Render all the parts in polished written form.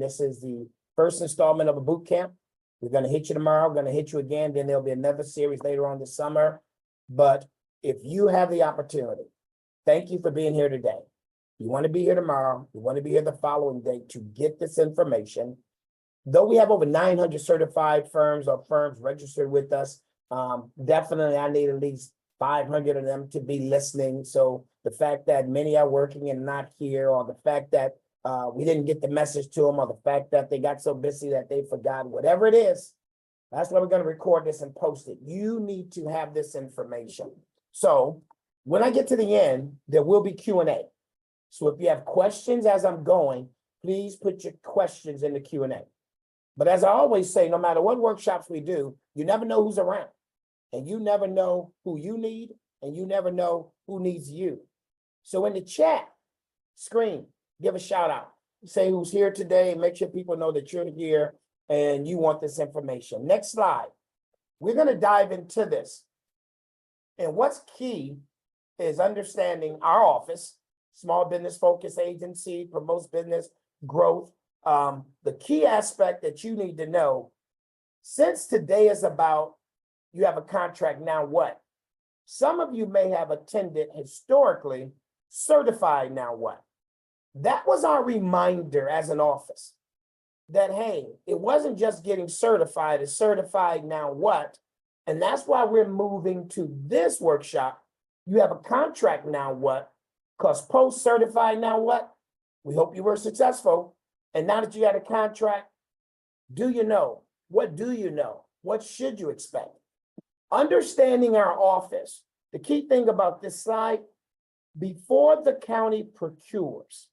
This is the first installment of a boot camp. We're going to hit you tomorrow, going to hit you again. Then there'll be another series later on this summer. But if you have the opportunity, thank you for being here today. You want to be here tomorrow. You want to be here the following day to get this information. Though we have over 900 certified firms or firms registered with us, definitely I need at least 500 of them to be listening. So the fact that many are working and not here, or the fact that we didn't get the message to them, or the fact that they got so busy that they forgot, whatever it is, that's why we're going to record this and post it. You need to have this information. So when I get to the end, there will be Q&A. So if you have questions as I'm going, please put your questions in the Q&A. But as I always say, no matter what workshops we do, you never know who's around, and you never know who you need, and you never know who needs you. So in the chat screen, give a shout out. Say who's here today. Make sure people know that you're here and you want this information. Next slide. We're going to dive into this. And what's key is understanding our office, small business focus agency, promotes business growth. The key aspect that you need to know, since today is about you have a contract, now what? Some of you may have attended historically certified, now what? That was our reminder as an office that, hey, it wasn't just getting certified, it's certified, now what? And that's why we're moving to this workshop. You have a contract, now what? Because post-certified, now what? We hope you were successful. And now that you got a contract, do you know? What do you know? What should you expect? Understanding our office. The key thing about this slide, before the county procures,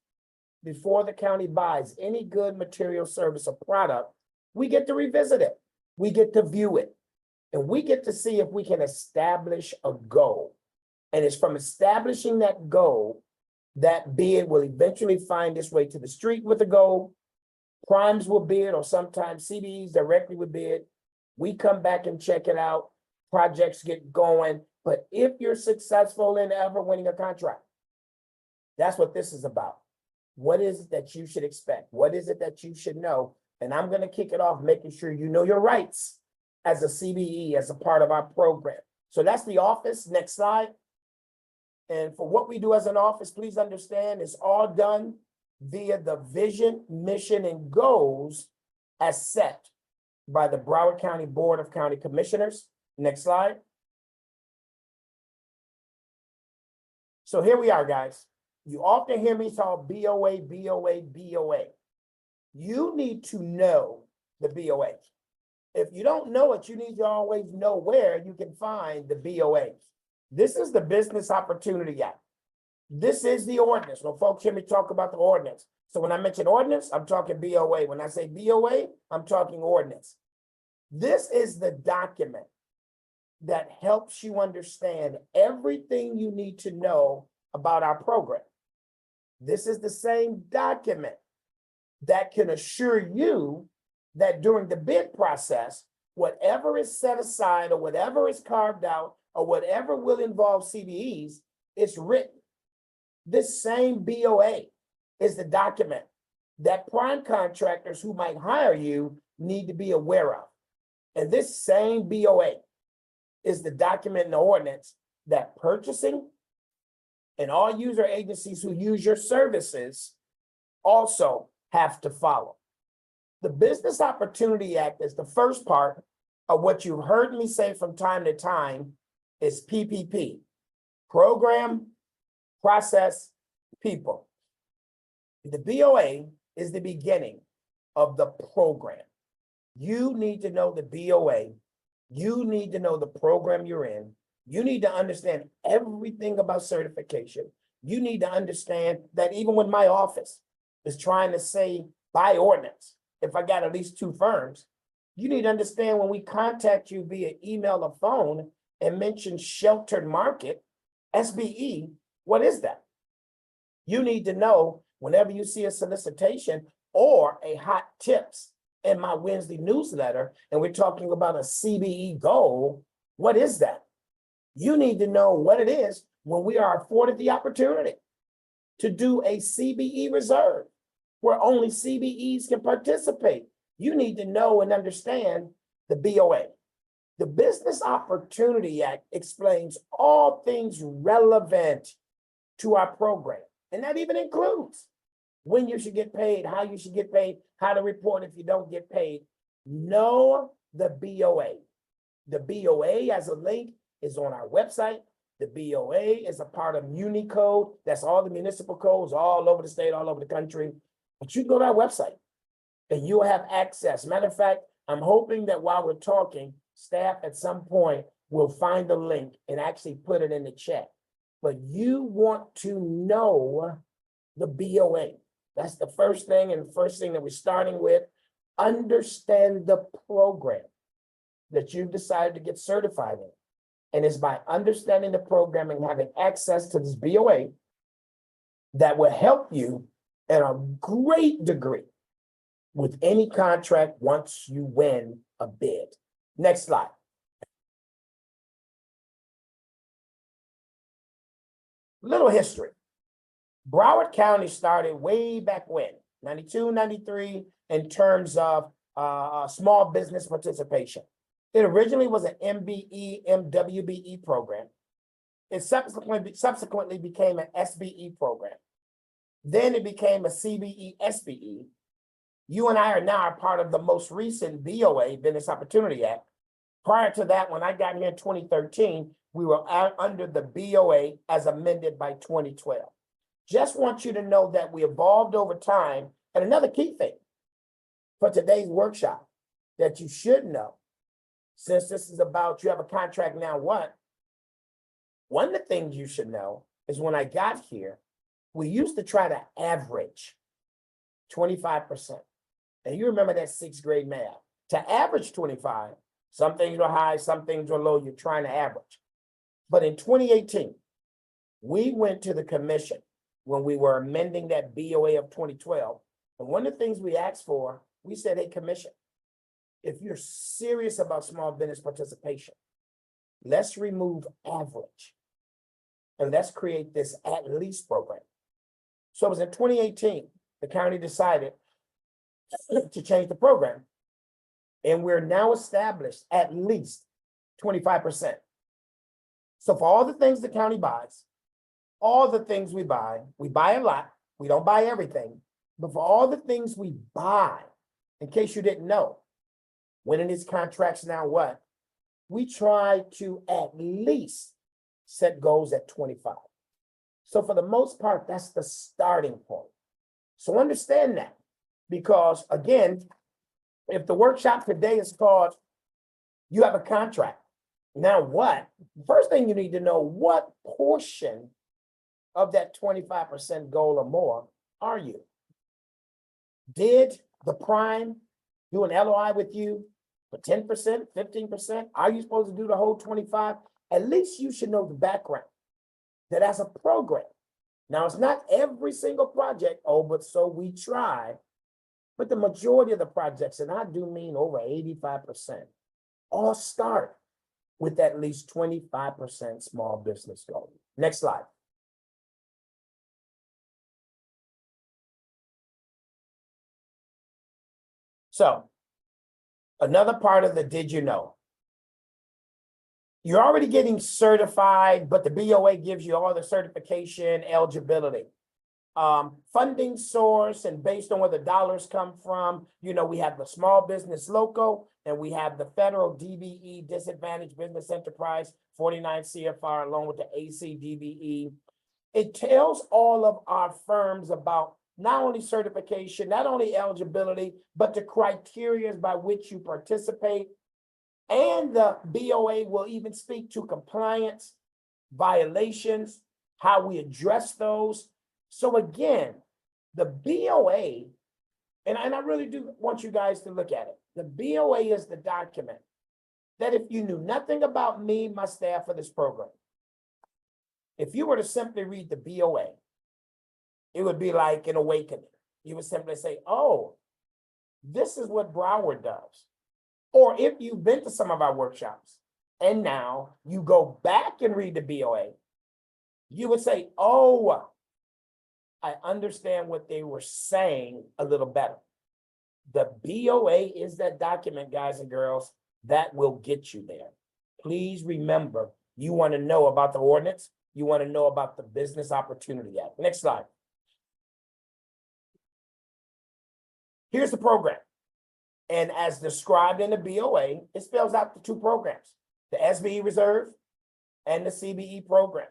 before the county buys any good material, service, or product, we get to revisit it. We get to view it. And we get to see if we can establish a goal. And it's from establishing that goal that bid will eventually find its way to the street with a goal. Primes will bid, or sometimes CBEs directly will bid. We come back and check it out. Projects get going. But if you're successful in ever winning a contract, that's what this is about. What is it that you should expect? What is it that you should know? And I'm going to kick it off making sure you know your rights as a CBE, as a part of our program. So that's the office. Next slide. And for what we do as an office, please understand it's all done via the vision, mission, and goals as set by the Broward County Board of County Commissioners. Next slide. So here we are, guys. You often hear me talk BOA, BOA, BOA. You need to know the BOA. If you don't know it, you need to always know where you can find the BOA. This is the Business Opportunity Act. This is the ordinance. When folks hear me talk about the ordinance. So when I mention ordinance, I'm talking BOA. When I say BOA, I'm talking ordinance. This is the document that helps you understand everything you need to know about our program. This is the same document that can assure you that during the bid process, whatever is set aside or whatever is carved out or whatever will involve CBEs, it's written. This same BOA is the document that prime contractors who might hire you need to be aware of. And this same BOA is the document in the ordinance that purchasing and all user agencies who use your services also have to follow. The Business Opportunity Act is the first part of what you've heard me say from time to time is PPP, program, process, people. The BOA is the beginning of the program. You need to know the BOA. You need to know the program you're in. You need to understand everything about certification. You need to understand that even when my office is trying to say by ordinance, if I got at least 2 firms, you need to understand when we contact you via email or phone and mention sheltered market, SBE, what is that? You need to know whenever you see a solicitation or a hot tips in my Wednesday newsletter, and we're talking about a CBE goal, what is that? You need to know what it is when we are afforded the opportunity to do a CBE reserve. where only CBEs can participate. You need to know and understand the BOA. The Business Opportunity Act explains all things relevant to our program. And that even includes when you should get paid, how you should get paid, how to report if you don't get paid. Know the BOA. The BOA as a link is on our website. The BOA is a part of Unicode. That's all the municipal codes all over the state, all over the country. But you go to our website and you'll have access. Matter of fact, I'm hoping that while we're talking, staff at some point will find the link and actually put it in the chat. But you want to know the BOA. That's the first thing, and the first thing that we're starting with. Understand the program that you've decided to get certified in. And it's by understanding the program and having access to this BOA that will help you at a great degree with any contract once you win a bid. Next slide. Little history. Broward County started way back when, 92, 93, in terms of small business participation. It originally was an MBE, MWBE program. It subsequently became an SBE program. Then it became a CBE, SBE. You and I are now a part of the most recent BOA, Business Opportunity Act. Prior to that, when I got here in 2013, we were under the BOA as amended by 2012. Just want you to know that we evolved over time. And another key thing for today's workshop that you should know, since this is about you have a contract now, what? One of the things you should know is when I got here, we used to try to average 25%. And you remember that sixth grade math. To average 25, some things were high, some things were low, you're trying to average. But in 2018, we went to the commission when we were amending that BOA of 2012. And one of the things we asked for, we said, hey, commission, if you're serious about small business participation, let's remove average and let's create this at least program. So it was in 2018, the county decided to change the program. And we're now established at least 25%. So for all the things the county buys, all the things we buy a lot. We don't buy everything, but for all the things we buy, in case you didn't know, winning these contracts now what? We try to at least set goals at 25. So for the most part, that's the starting point. So understand that, because again, if the workshop today is called, you have a contract, now what? First thing you need to know, what portion of that 25% goal or more are you? Did the prime do an LOI with you for 10%, 15%? Are you supposed to do the whole 25? At least you should know the background, that as a program. Now, it's not every single project, but so we try, but the majority of the projects, and I do mean over 85%, all start with at least 25% small business goal. Next slide. So another part of the did you know? You're already getting certified, but the BOA gives you all the certification eligibility. Funding source and based on where the dollars come from, you know, we have the small business local and we have the federal DBE, disadvantaged business enterprise, 49 CFR, along with the ACDBE. It tells all of our firms about not only certification, not only eligibility, but the criteria by which you participate. And the BOA will even speak to compliance, violations, how we address those. So again, the BOA, and I really do want you guys to look at it. The BOA is the document that if you knew nothing about me, my staff, or this program, if you were to simply read the BOA, it would be like an awakening. You would simply say, oh, this is what Broward does. Or if you've been to some of our workshops and now you go back and read the BOA, you would say, oh, I understand what they were saying a little better. The BOA is that document, guys and girls, that will get you there. Please remember, you want to know about the ordinance. You want to know about the Business Opportunity Act. Next slide. Here's the program. And as described in the BOA, it spells out the two programs, the SBE Reserve and the CBE program.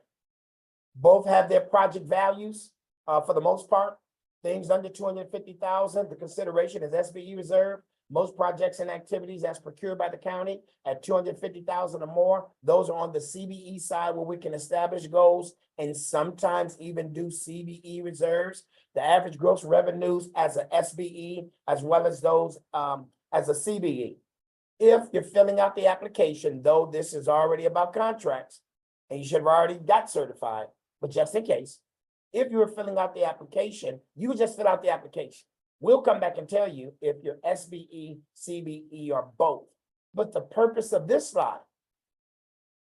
Both have their project values for the most part. Things under 250,000, the consideration is SBE Reserve. Most projects and activities as procured by the county at 250,000 or more, those are on the CBE side where we can establish goals and sometimes even do CBE reserves. The average gross revenues as a SBE, as well as those as a CBE. If you're filling out the application, though this is already about contracts, and you should have already got certified, but just in case, if you were filling out the application, you just fill out the application. We'll come back and tell you if you're SBE, CBE, or both. But the purpose of this slide,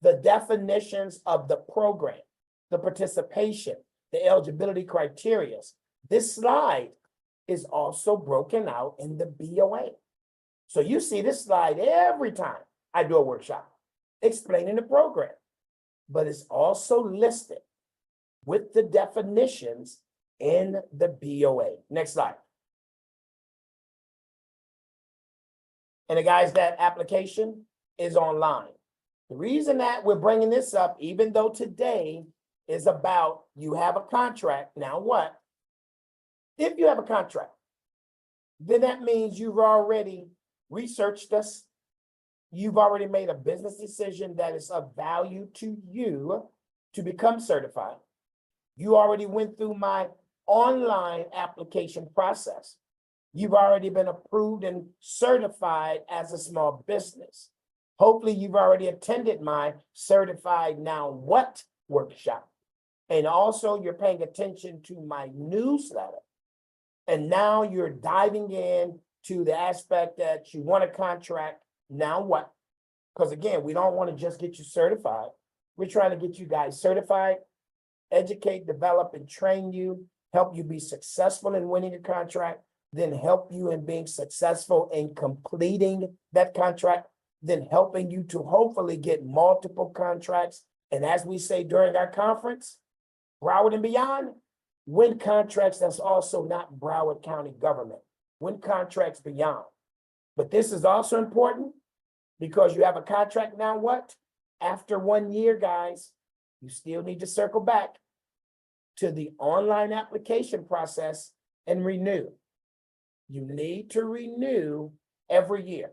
the definitions of the program, the participation, the eligibility criteria, this slide is also broken out in the BOA. So you see this slide every time I do a workshop explaining the program, but it's also listed with the definitions in the BOA. Next slide. And the guys, that application is online. The reason that we're bringing this up, even though today is about you have a contract, now what? If you have a contract, then that means you've already researched us. You've already made a business decision that is of value to you to become certified. You already went through my online application process. You've already been approved and certified as a small business. Hopefully you've already attended my Certified Now What workshop. And also you're paying attention to my newsletter. And now you're diving in to the aspect that you want a contract. Now what? Because again, we don't want to just get you certified. We're trying to get you guys certified, educate, develop, and train you, help you be successful in winning a contract, then help you in being successful in completing that contract, then helping you to hopefully get multiple contracts. And as we say during our conference, Broward and beyond, win contracts that's also not Broward County government, win contracts beyond. But this is also important because you have a contract now what? After 1 year, guys, you still need to circle back to the online application process and renew. You need to renew every year.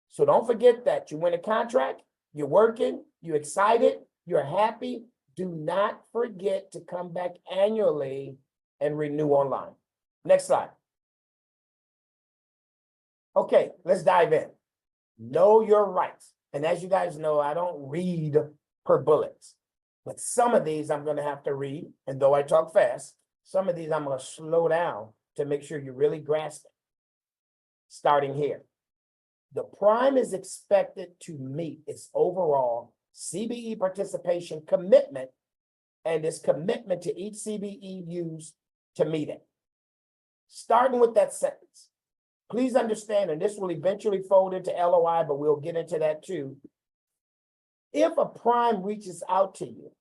So don't forget that you win a contract, you're working, you're excited, you're happy. Do not forget to come back annually and renew online. Next slide. Okay, let's dive in. Know your rights. And as you guys know, I don't read per bullets, but some of these I'm going to have to read. And though I talk fast, some of these I'm going to slow down to make sure you really grasp it. Starting here, the prime is expected to meet its overall CBE participation commitment and its commitment to each CBE used to meet it. Starting with that sentence, please understand, and this will eventually fold into LOI, but we'll get into that too. If a prime reaches out to you,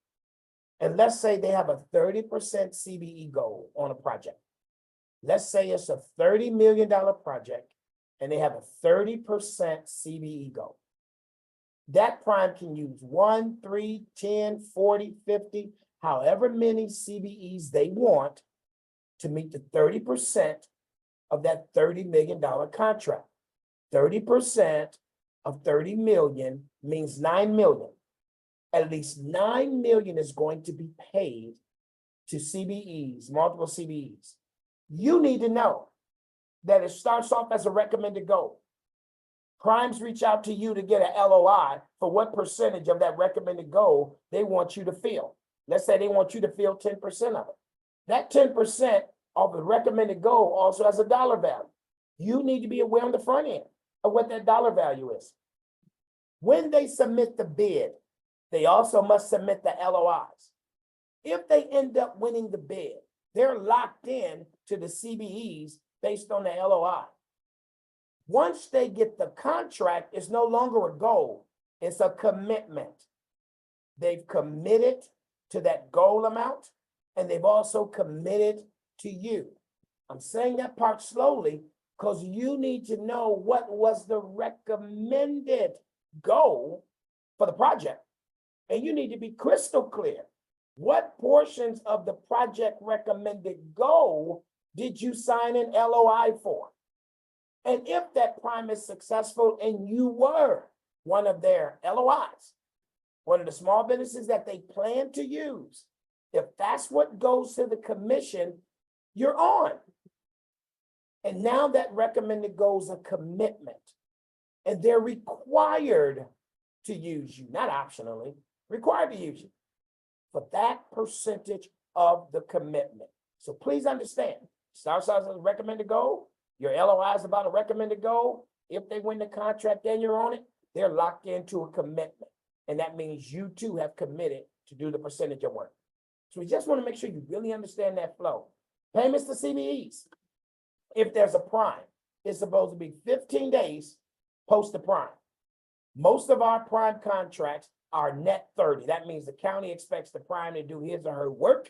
and let's say they have a 30% CBE goal on a project. Let's say it's a $30 million project and they have a 30% CBE goal. That prime can use 1, 3, 10, 40, 50, however many CBEs they want to meet the 30% of that $30 million contract. 30% of 30 million means 9 million. At least 9 million is going to be paid to CBEs, multiple CBEs. You need to know that it starts off as a recommended goal. Primes reach out to you to get an LOI for what percentage of that recommended goal they want you to fill. Let's say they want you to fill 10% of it. That 10% of the recommended goal also has a dollar value. You need to be aware on the front end of what that dollar value is. When they submit the bid, they also must submit the LOIs. If they end up winning the bid, They're locked in to the CBEs based on the LOI. Once they get the contract, it's no longer a goal, it's a commitment. They've committed to that goal amount, and they've also committed to you. I'm saying that part slowly because you need to know what was the recommended goal for the project. And you need to be crystal clear. What portions of the project recommended goal did you sign an LOI for? And if that prime is successful and you were one of their LOIs, one of the small businesses that they plan to use, if that's what goes to the commission, you're on. And now that recommended goal is a commitment, and they're required to use you, not optionally, required to use you for that percentage of the commitment. So please understand, starts out as a recommended goal. Your LOI is about a recommended goal. If they win the contract and you're on it, they're locked into a commitment. And that means you too have committed to do the percentage of work. So we just want to make sure you really understand that flow. Payments to CBEs. If there's a prime, it's supposed to be 15 days post the prime. Most of our prime contracts are net 30. That means the county expects the prime to do his or her work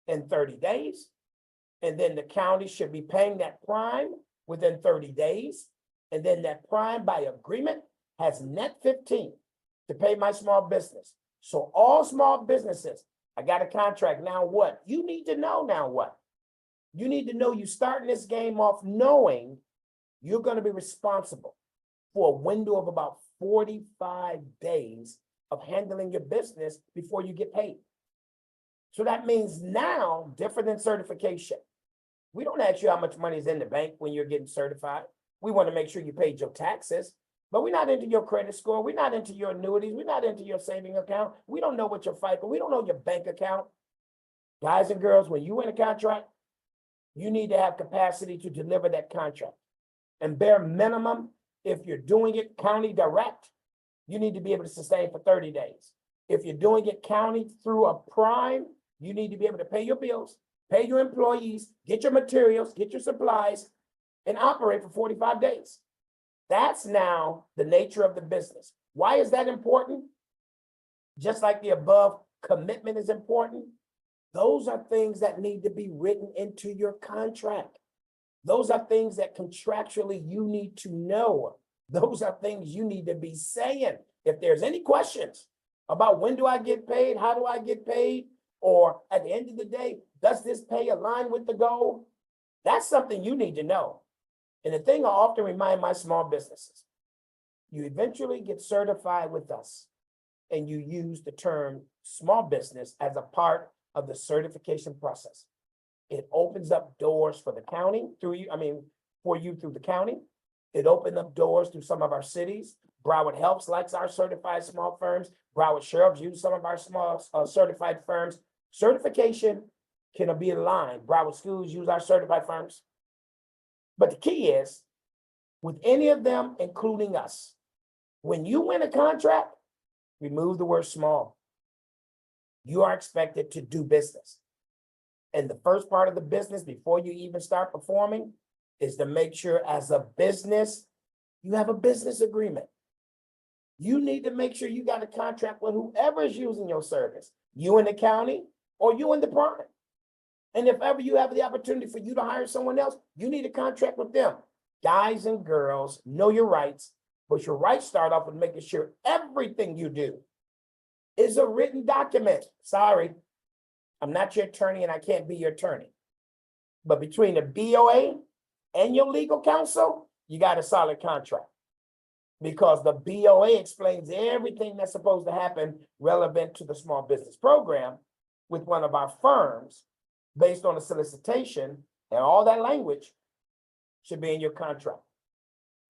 in 30 days. And then the county should be paying that prime within 30 days. And then that prime by agreement has net 15 to pay my small business. So all small businesses, I got a contract, now what? You need to know now what? You need to know you starting this game off knowing you're going to be responsible for a window of about 45 days of handling your business before you get paid. So that means now, different than certification, we don't ask you how much money is in the bank when you're getting certified. We want to make sure you paid your taxes, but we're not into your credit score. We're not into your annuities. We're not into your saving account. We don't know what your FICA, we don't know your bank account. Guys and girls, when you win a contract, you need to have capacity to deliver that contract. And bare minimum, if you're doing it county direct, you need to be able to sustain for 30 days. If you're doing it county through a prime, you need to be able to pay your bills, pay your employees, get your materials, get your supplies, and operate for 45 days. That's now the nature of the business. Why is that important? Just like the above, commitment is important. Those are things that need to be written into your contract. Those are things that contractually you need to know. Those are things you need to be saying. If there's any questions about when do I get paid, how do I get paid, or at the end of the day, does this pay align with the goal? That's something you need to know. And the thing I often remind my small businesses, you eventually get certified with us and you use the term small business as a part of the certification process. It opens up doors for the county through you, for you through the county. It opened up doors through some of our cities. Broward Helps likes our certified small firms. Broward Sheriffs use some of our small certified firms. Certification can be aligned. Broward Schools use our certified firms. But the key is, with any of them, including us, when you win a contract, remove the word small. You are expected to do business. And the first part of the business, before you even start performing, is to make sure as a business, you have a business agreement. You need to make sure you got a contract with whoever is using your service, you in the county or you in the prime. And if ever you have the opportunity for you to hire someone else, you need a contract with them. Guys and girls, know your rights, but your rights start off with making sure everything you do is a written document. Sorry, I'm not your attorney and I can't be your attorney. But between the BOA and your legal counsel, you got a solid contract. Because the BOA explains everything that's supposed to happen relevant to the small business program with one of our firms based on a solicitation, and all that language should be in your contract.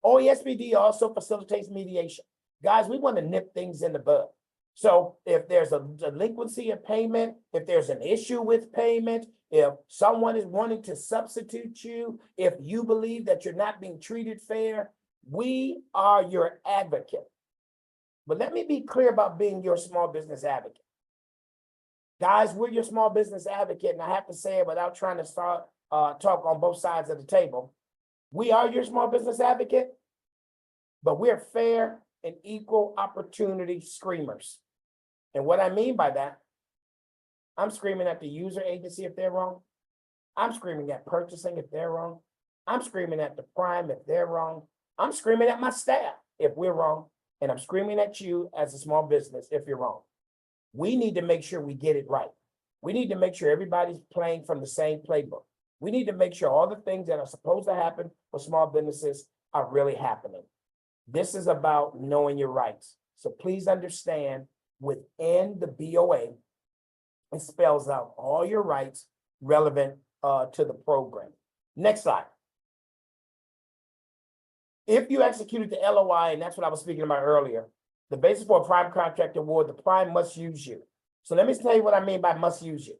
OESBD also facilitates mediation. Guys, we want to nip things in the bud. So if there's a delinquency of payment, if there's an issue with payment, if someone is wanting to substitute you, if you believe that you're not being treated fair, we are your advocate. But let me be clear about being your small business advocate. Guys, we're your small business advocate, and I have to say it without trying to start talk on both sides of the table. We are your small business advocate, but we're fair and equal opportunity screamers. And what I mean by that, I'm screaming at the user agency if they're wrong. I'm screaming at purchasing if they're wrong. I'm screaming at the prime if they're wrong. I'm screaming at my staff if we're wrong. And I'm screaming at you as a small business if you're wrong. We need to make sure we get it right. We need to make sure everybody's playing from the same playbook. We need to make sure all the things that are supposed to happen for small businesses are really happening. This is about knowing your rights. So please understand, within the BOA, it spells out all your rights relevant to the program. Next slide. If you executed the LOI, and that's what I was speaking about earlier, the basis for a prime contract award, the prime must use you. So let me tell you what I mean by must use you.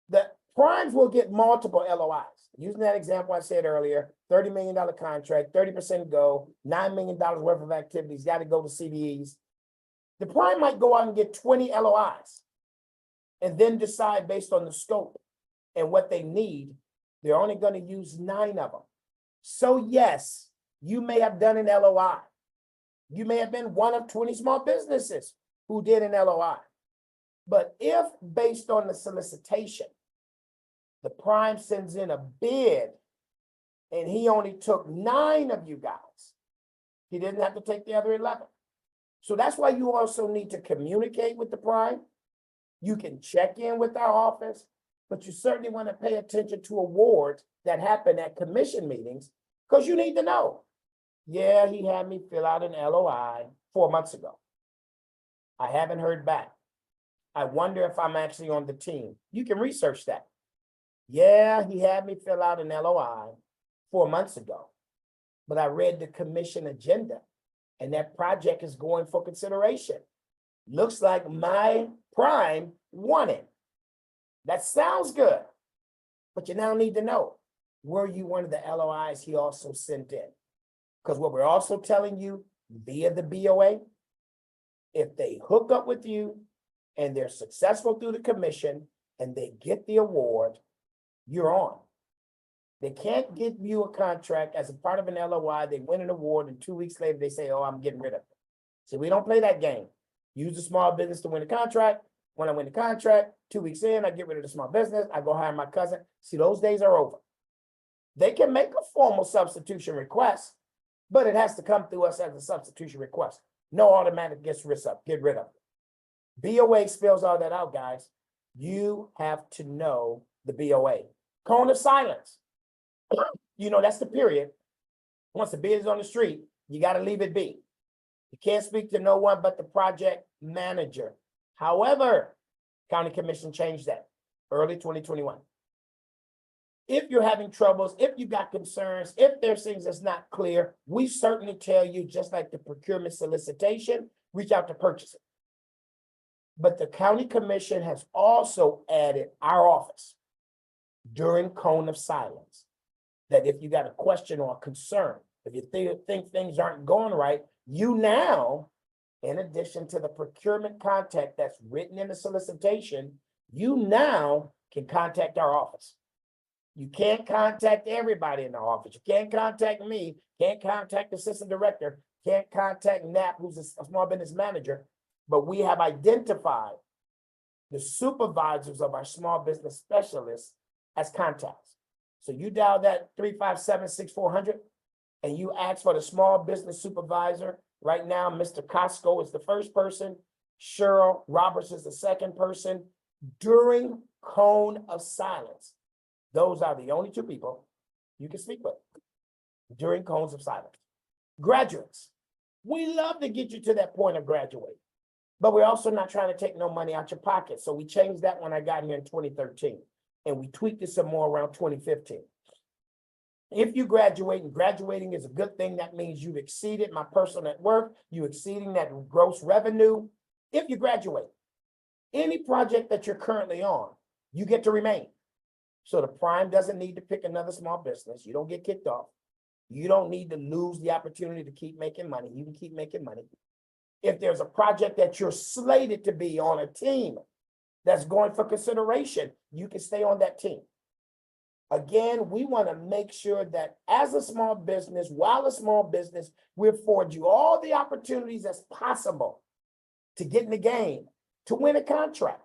The primes will get multiple LOIs. Using that example I said earlier, $30 million contract, 30% go, $9 million worth of activities, got to go to CDEs. The prime might go out and get 20 LOIs and then decide based on the scope and what they need, they're only going to use 9 of them. So yes, you may have done an LOI. You may have been one of 20 small businesses who did an LOI. But if based on the solicitation, the prime sends in a bid and he only took 9 of you guys, he didn't have to take the other 11. So that's why you also need to communicate with the prime. You can check in with our office, but you certainly want to pay attention to awards that happen at commission meetings because you need to know. Yeah, he had me fill out an LOI 4 months ago. I haven't heard back. I wonder if I'm actually on the team. You can research that. Yeah, he had me fill out an LOI 4 months ago, but I read the commission agenda and that project is going for consideration. Looks like my prime won it. That sounds good, but you now need to know, were you one of the LOIs he also sent in? Because what we're also telling you via the BOA, if they hook up with you and they're successful through the commission and they get the award, you're on. They can't give you a contract as a part of an LOI, they win an award, and 2 weeks later they say, oh, I'm getting rid of it. So we don't play that game. Use the small business to win a contract. When I win the contract, 2 weeks in, I get rid of the small business, I go hire my cousin. See, those days are over. They can make a formal substitution request, but it has to come through us as a substitution request. No automatic get rid of it. BOA spells all that out, guys. You have to know the BOA. Cone of silence. You know, that's the period. Once the bid is on the street, you got to leave it be. You can't speak to no one but the project manager. However, County Commission changed that early 2021. If you're having troubles, if you got concerns, if there's things that's not clear, we certainly tell you, just like the procurement solicitation, reach out to purchasing. But the County Commission has also added our office during cone of silence, that if you got a question or a concern, if you think things aren't going right, you now, in addition to the procurement contact that's written in the solicitation, you now can contact our office. You can't contact everybody in the office. You can't contact me, can't contact the assistant director, can't contact Knapp, who's a small business manager, but we have identified the supervisors of our small business specialists as contacts. So you dial that 357-6400 and you ask for the small business supervisor. Right now, Mr. Costco is the first person. Cheryl Roberts is the second person. During cone of silence, those are the only 2 people you can speak with during cones of silence. Graduates, we love to get you to that point of graduating, but we're also not trying to take no money out your pocket. So we changed that when I got here in 2013, and we tweaked it some more around 2015. If you graduate, and graduating is a good thing, that means you've exceeded my personal net worth, you exceeding that gross revenue. If you graduate, any project that you're currently on, you get to remain. So the prime doesn't need to pick another small business. You don't get kicked off. You don't need to lose the opportunity to keep making money. You can keep making money. If there's a project that you're slated to be on a team, that's going for consideration, you can stay on that team. Again, we want to make sure that as a small business, while a small business, we afford you all the opportunities as possible to get in the game, to win a contract.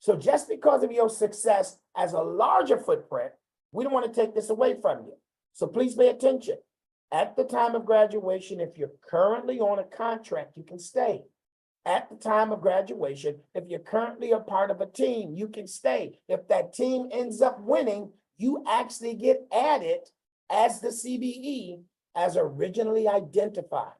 So just because of your success as a larger footprint, we don't want to take this away from you. So please pay attention. At the time of graduation, if you're currently on a contract, you can stay. At the time of graduation, if you're currently a part of a team, you can stay. If that team ends up winning, you actually get added as the CBE as originally identified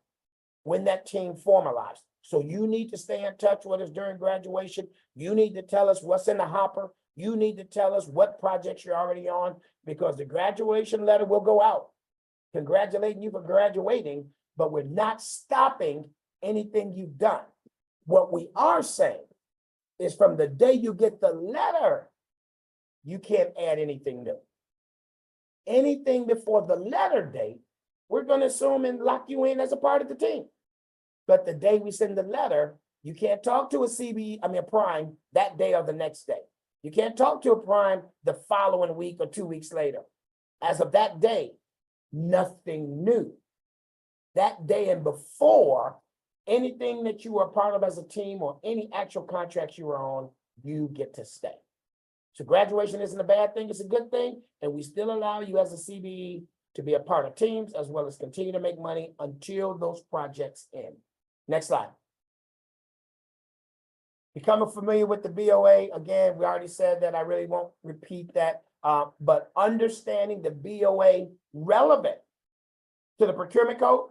when that team formalized. So you need to stay in touch with us during graduation. You need to tell us what's in the hopper. You need to tell us what projects you're already on, because the graduation letter will go out congratulating you for graduating, but we're not stopping anything you've done. What we are saying is from the day you get the letter, you can't add anything new. Anything before the letter date, we're going to assume and lock you in as a part of the team. But the day we send the letter, you can't talk to a prime that day or the next day. You can't talk to a prime the following week or 2 weeks later. As of that day, nothing new. That day and before, anything that you were a part of as a team or any actual contracts you were on, you get to stay. So graduation isn't a bad thing, it's a good thing, and we still allow you as a CBE to be a part of teams as well as continue to make money until those projects end. Next slide. Becoming familiar with the BOA, again, we already said that, I really won't repeat that, but understanding the BOA relevant to the procurement code,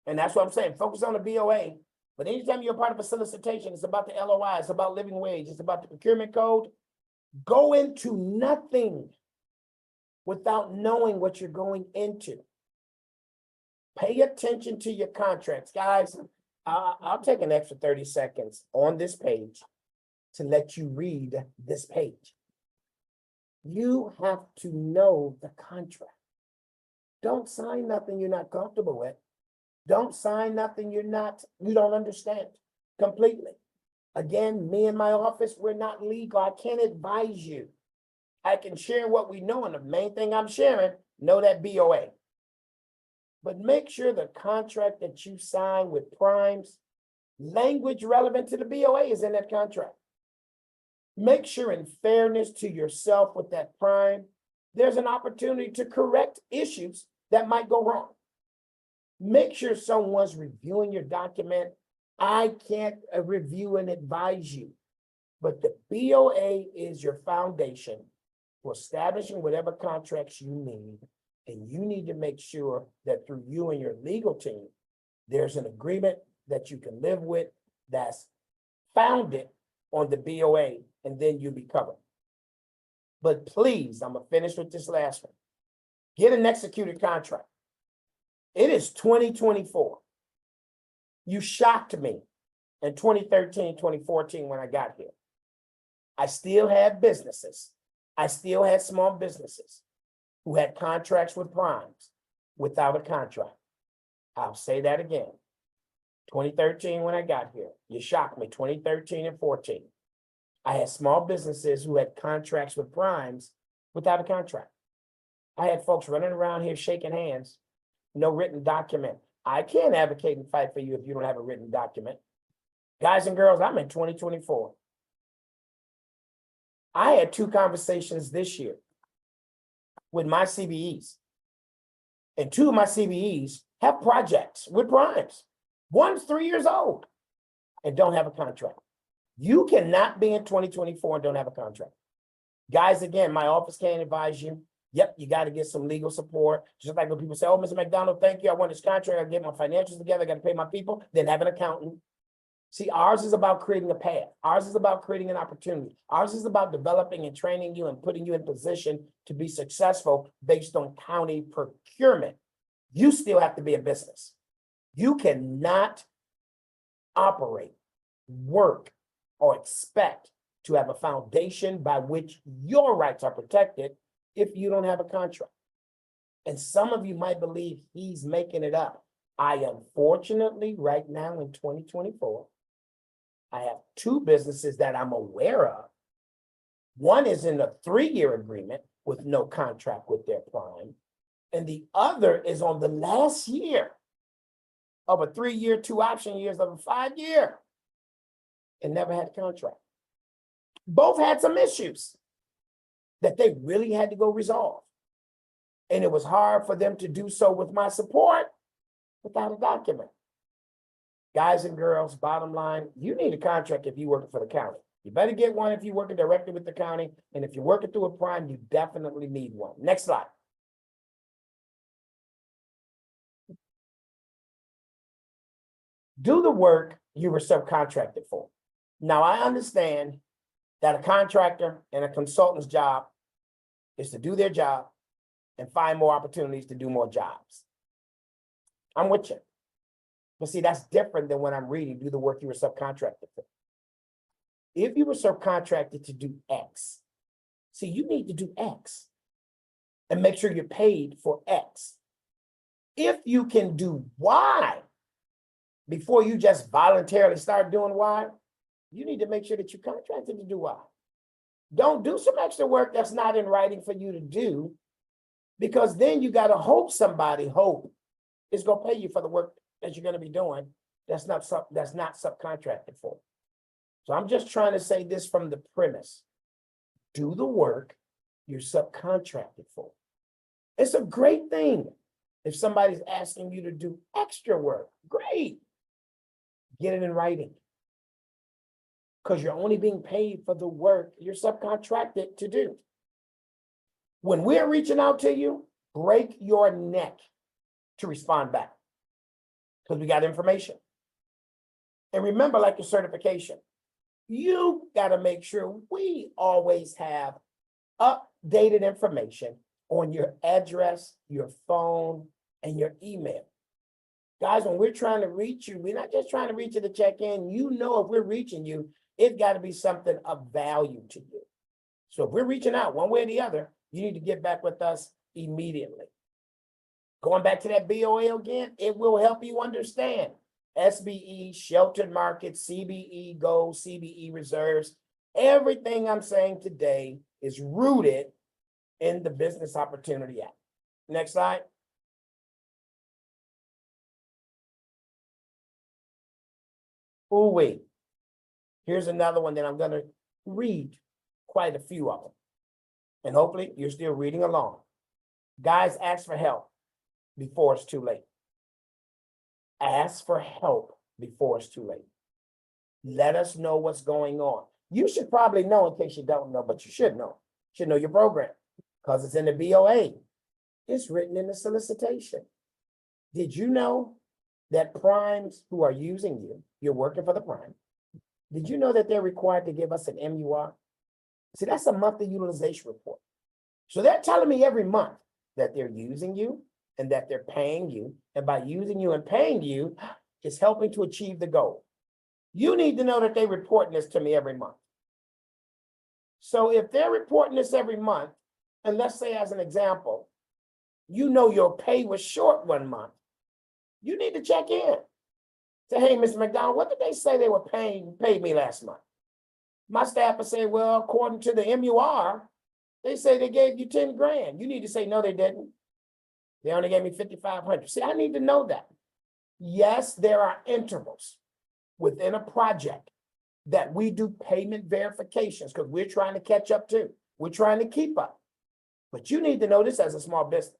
and that's what I'm saying, focus on the BOA, but anytime you're a part of a solicitation, it's about the LOI, it's about living wage, it's about the procurement code. Go into nothing without knowing what you're going into. Pay attention to your contracts. Guys, I'll take an extra 30 seconds on this page to let you read this page. You have to know the contract. Don't sign nothing you're not comfortable with. Don't sign nothing you don't understand completely. Again, me and my office, we're not legal. I can't advise you. I can share what we know, and the main thing I'm sharing, know that BOA. But make sure the contract that you sign with primes, language relevant to the BOA is in that contract. Make sure, in fairness to yourself with that prime, there's an opportunity to correct issues that might go wrong. Make sure someone's reviewing your document. I can't review and advise you, but the BOA is your foundation for establishing whatever contracts you need. And you need to make sure that through you and your legal team, there's an agreement that you can live with that's founded on the BOA, and then you'll be covered. But please, I'm gonna finish with this last one. Get an executed contract. It is 2024. You shocked me in 2013, 2014 when I got here. I still had businesses. I still had small businesses who had contracts with primes without a contract. I'll say that again. 2013 when I got here, you shocked me, 2013 and 14. I had small businesses who had contracts with primes without a contract. I had folks running around here shaking hands, no written document. I can't advocate and fight for you if you don't have a written document. Guys and girls, I'm in 2024. I had 2 conversations this year with my CBEs. And 2 of my CBEs have projects with primes. One's 3 years old and don't have a contract. You cannot be in 2024 and don't have a contract. Guys, again, my office can't advise you. Yep, you got to get some legal support. Just like when people say, oh, Mr. McDonald, thank you. I want this contract. I get my financials together. I got to pay my people. Then have an accountant. See, ours is about creating a path. Ours is about creating an opportunity. Ours is about developing and training you and putting you in position to be successful based on county procurement. You still have to be a business. You cannot operate, work, or expect to have a foundation by which your rights are protected if you don't have a contract. And some of you might believe he's making it up. I unfortunately, right now in 2024, I have two businesses that I'm aware of. One is in a 3-year agreement with no contract with their prime, and the other is on the last year of a 3-year, 2 option years of a 5-year, and never had a contract. Both had some issues that they really had to go resolve. And it was hard for them to do so with my support without a document. Guys and girls, bottom line, you need a contract if you're working for the county. You better get one if you're working directly with the county. And if you're working through a prime, you definitely need one. Next slide. Do the work you were subcontracted for. Now, I understand that a contractor and a consultant's job is to do their job and find more opportunities to do more jobs. I'm with you. But see, that's different than when I'm reading, do the work you were subcontracted for. If you were subcontracted to do X, see, you need to do X and make sure you're paid for X. If you can do Y before you just voluntarily start doing Y, you need to make sure that you're contracted to do Y. Don't do some extra work that's not in writing for you to do, because then you got to hope somebody is going to pay you for the work that you're going to be doing that's not subcontracted for. So I'm just trying to say this from the premise. Do the work you're subcontracted for. It's a great thing if somebody's asking you to do extra work. Great. Get it in writing. Because you're only being paid for the work you're subcontracted to do. When we're reaching out to you, break your neck to respond back. Because we got information. And remember, like your certification, you got to make sure we always have updated information on your address, your phone, and your email. Guys, when we're trying to reach you, we're not just trying to reach you to check in. You know, if we're reaching you, it's got to be something of value to you. So if we're reaching out one way or the other, you need to get back with us immediately. Going back to that BOA again, it will help you understand SBE, sheltered markets, CBE gold, CBE reserves. Everything I'm saying today is rooted in the Business Opportunity Act. Next slide. Ooh-wee. Here's another one that I'm going to read quite a few of them. And hopefully you're still reading along. Guys, ask for help before it's too late. Ask for help before it's too late. Let us know what's going on. You should probably know, in case you don't know, but you should know. You should know your program because it's in the BOA. It's written in the solicitation. Did you know that primes who are using you, you're working for the prime, did you know that they're required to give us an MUR? See, that's a monthly utilization report. So they're telling me every month that they're using you and that they're paying you. And by using you and paying you, it's helping to achieve the goal. You need to know that they're reporting this to me every month. So if they're reporting this every month, and let's say as an example, you know your pay was short one month, you need to check in. Say, hey, Mr. McDonald, what did they say they were paid me last month? My staff will say, well, according to the MUR, they say they gave you 10 grand. You need to say, no, they didn't. They only gave me 5,500. See, I need to know that. Yes, there are intervals within a project that we do payment verifications because we're trying to catch up too. We're trying to keep up. But you need to know this as a small business.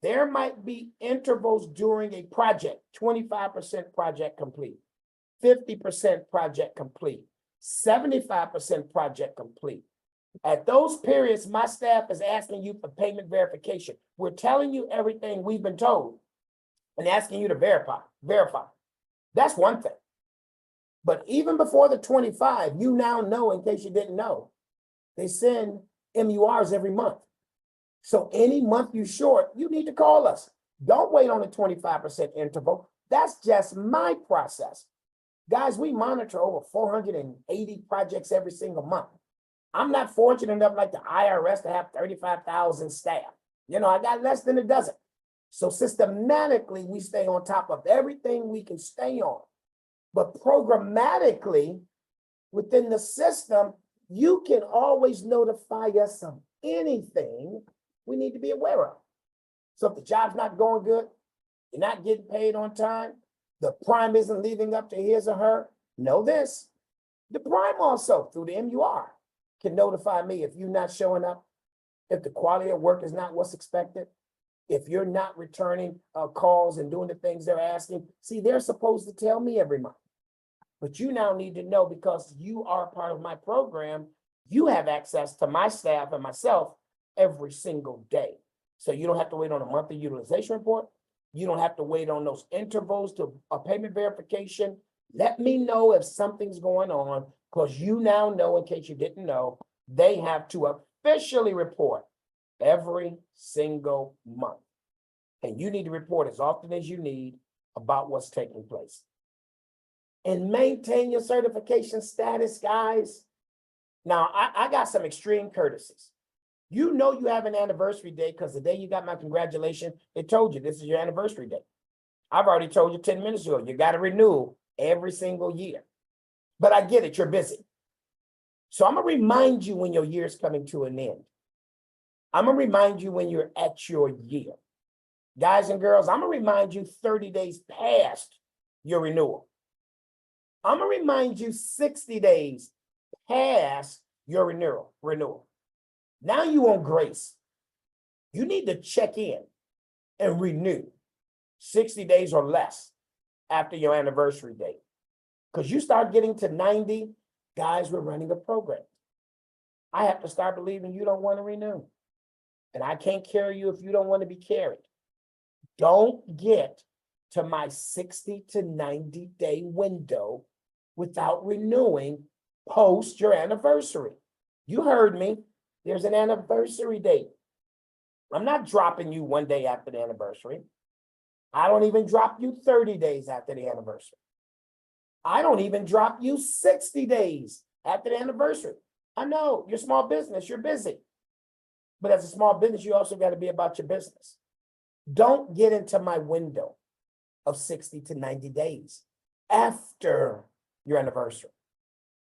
There might be intervals during a project, 25% project complete, 50% project complete, 75% project complete. At those periods, my staff is asking you for payment verification. We're telling you everything we've been told and asking you to verify. That's one thing. But even before the 25, you now know, in case you didn't know, they send MURs every month. So any month you short, you need to call us. Don't wait on the 25% interval. That's just my process. Guys, we monitor over 480 projects every single month. I'm not fortunate enough like the IRS to have 35,000 staff. You know, I got less than a dozen. So systematically, we stay on top of everything we can stay on. But programmatically, within the system, you can always notify us of anything we need to be aware of. So if the job's not going good, you're not getting paid on time, the prime isn't living up to his or her, know this. The prime also, through the MUR, can notify me if you're not showing up, if the quality of work is not what's expected, if you're not returning calls and doing the things they're asking. See, they're supposed to tell me every month. But you now need to know, because you are part of my program, you have access to my staff and myself every single day. So you don't have to wait on a monthly utilization report. You don't have to wait on those intervals to a payment verification. Let me know if something's going on, because you now know, in case you didn't know, they have to officially report every single month. And you need to report as often as you need about what's taking place. And maintain your certification status, guys. Now, I got some extreme courtesies. You know you have an anniversary date, because the day you got my congratulations, it told you this is your anniversary date. I've already told you 10 minutes ago, you got to renew every single year. But I get it, you're busy. So I'm going to remind you when your year is coming to an end. I'm going to remind you when you're at your year. Guys and girls, I'm going to remind you 30 days past your renewal. I'm going to remind you 60 days past your renewal. Now you on grace. You need to check in and renew 60 days or less after your anniversary date. Because you start getting to 90, guys, we're running a program. I have to start believing you don't want to renew. And I can't carry you if you don't want to be carried. Don't get to my 60 to 90 day window without renewing post your anniversary. You heard me. There's an anniversary date. I'm not dropping you one day after the anniversary. I don't even drop you 30 days after the anniversary. I don't even drop you 60 days after the anniversary. I know you're small business, you're busy. But as a small business, you also got to be about your business. Don't get into my window of 60 to 90 days after your anniversary.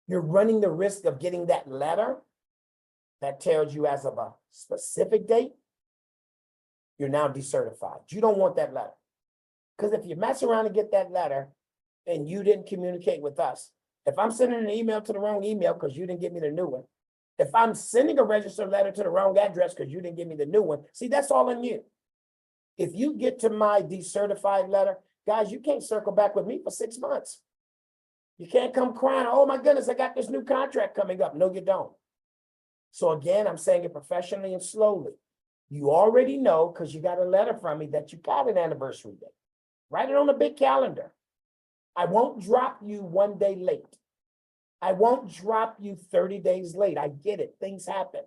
You're running the risk of getting that letter that tells you as of a specific date, you're now decertified. You don't want that letter. Because if you mess around and get that letter and you didn't communicate with us, if I'm sending an email to the wrong email because you didn't give me the new one, if I'm sending a registered letter to the wrong address because you didn't give me the new one, see, that's all on you. If you get to my decertified letter, guys, you can't circle back with me for 6 months. You can't come crying, oh my goodness, I got this new contract coming up. No, you don't. So again, I'm saying it professionally and slowly. You already know, because you got a letter from me, that you got an anniversary date. Write it on a big calendar. I won't drop you one day late. I won't drop you 30 days late. I get it. Things happen.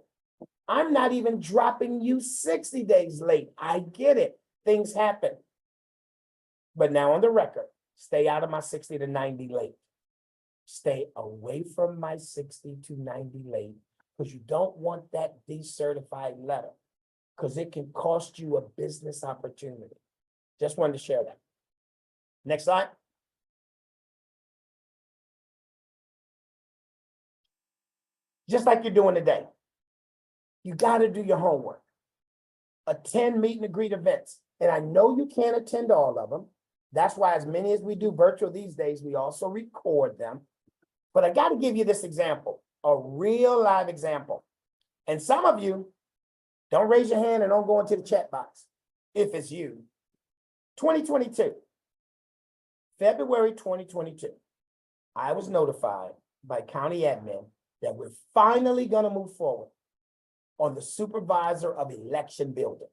I'm not even dropping you 60 days late. I get it. Things happen. But now on the record, stay out of my 60 to 90 late. Stay away from my 60 to 90 late, because you don't want that decertified letter, because it can cost you a business opportunity. Just wanted to share that. Next slide. Just like you're doing today, you got to do your homework. Attend meet and greet events. And I know you can't attend all of them. That's why as many as we do virtual these days, we also record them. But I got to give you this example, a real live example. And some of you, don't raise your hand and don't go into the chat box if it's you. 2022, February 2022, I was notified by county admin that we're finally going to move forward on the supervisor of election building.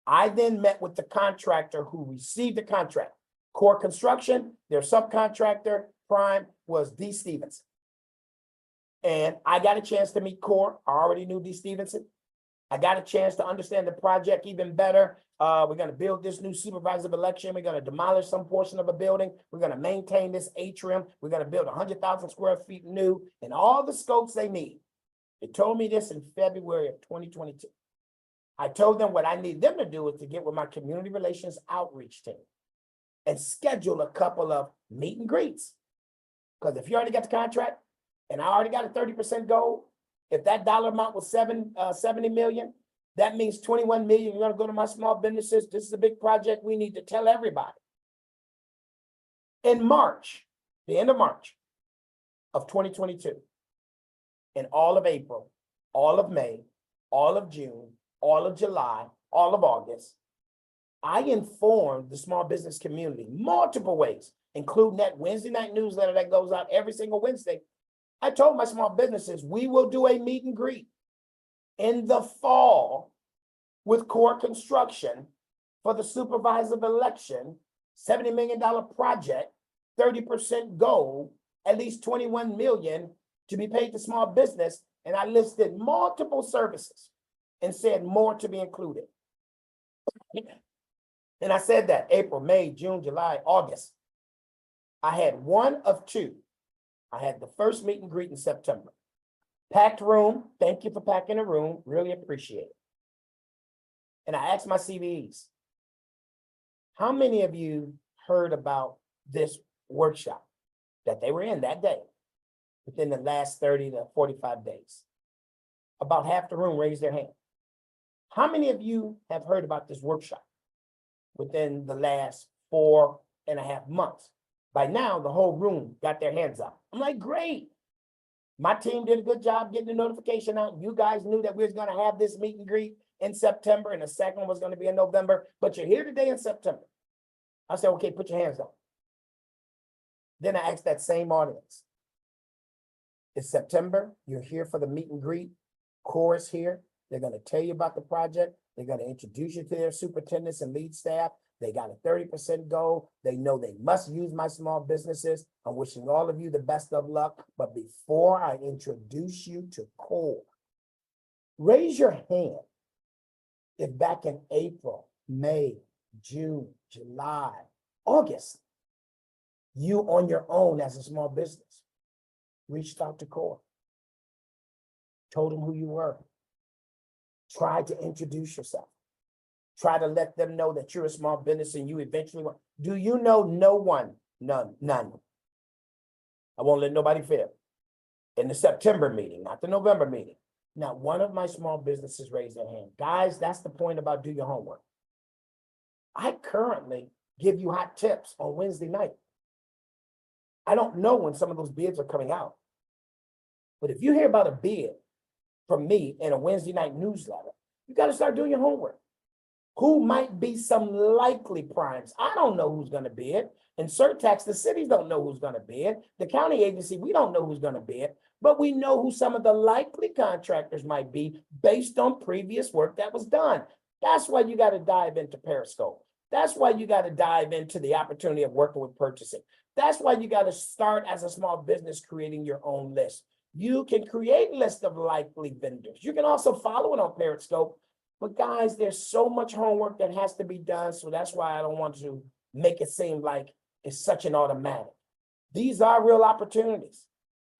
I then met with the contractor who received the contract. Core Construction, their subcontractor, prime, was D. Stevenson. And I got a chance to meet Core. I already knew D. Stevenson. I got a chance to understand the project even better. We're going to build this new supervisor of election. We're going to demolish some portion of a building. We're going to maintain this atrium. We're going to build 100,000 square feet new and all the scopes they need. They told me this in February of 2022. I told them what I need them to do is to get with my community relations outreach team. and schedule a couple of meet and greets. Because if you already got the contract and I already got a 30% goal, if that dollar amount was 70 million, that means 21 million. You're gonna go to my small businesses. This is a big project. We need to tell everybody. In March, the end of March of 2022, in all of April, all of May, all of June, all of July, all of August, I informed the small business community multiple ways, including that Wednesday night newsletter that goes out every single Wednesday. I told my small businesses, we will do a meet and greet in the fall with core construction for the supervisor election, $70 million project, 30% goal, at least 21 million to be paid to small business. And I listed multiple services and said more to be included. And I said that April, May, June, July, August. I had one of two. I had the first meet and greet in September. Packed room. Thank you for packing a room. Really appreciate it. And I asked my CVEs, how many of you heard about this workshop that they were in that day within the last 30 to 45 days? About half the room raised their hand. How many of you have heard about this workshop within the last 4.5 months? By now, the whole room got their hands up. I'm like, great. My team did a good job getting the notification out. You guys knew that we was going to have this meet and greet in September, and the second one was going to be in November, but you're here today in September. I said, okay, put your hands up. Then I asked that same audience. It's September. You're here for the meet and greet. Core is here. They're going to tell you about the project. They're going to introduce you to their superintendents and lead staff. They got a 30% goal. They know they must use my small businesses. I'm wishing all of you the best of luck. But before I introduce you to Core, raise your hand if back in April, May, June, July, August, you on your own as a small business reached out to Core, told them who you were, tried to introduce yourself. Try to let them know that you're a small business and you eventually want. Do you know no one? None. I won't let nobody fail. In the September meeting, not the November meeting, not one of my small businesses raised their hand. Guys, that's the point about do your homework. I currently give you hot tips on Wednesday night. I don't know when some of those bids are coming out. But if you hear about a bid from me in a Wednesday night newsletter, you got to start doing your homework. Who might be some likely primes? I don't know who's going to bid. In Surtax, the cities don't know who's going to bid. The county agency, we don't know who's going to bid, but we know who some of the likely contractors might be based on previous work that was done. That's why you got to dive into Periscope. That's why you got to dive into the opportunity of working with purchasing. That's why you got to start as a small business creating your own list. You can create a list of likely vendors. You can also follow it on Periscope. But guys, there's so much homework that has to be done. So that's why I don't want to make it seem like it's such an automatic. These are real opportunities.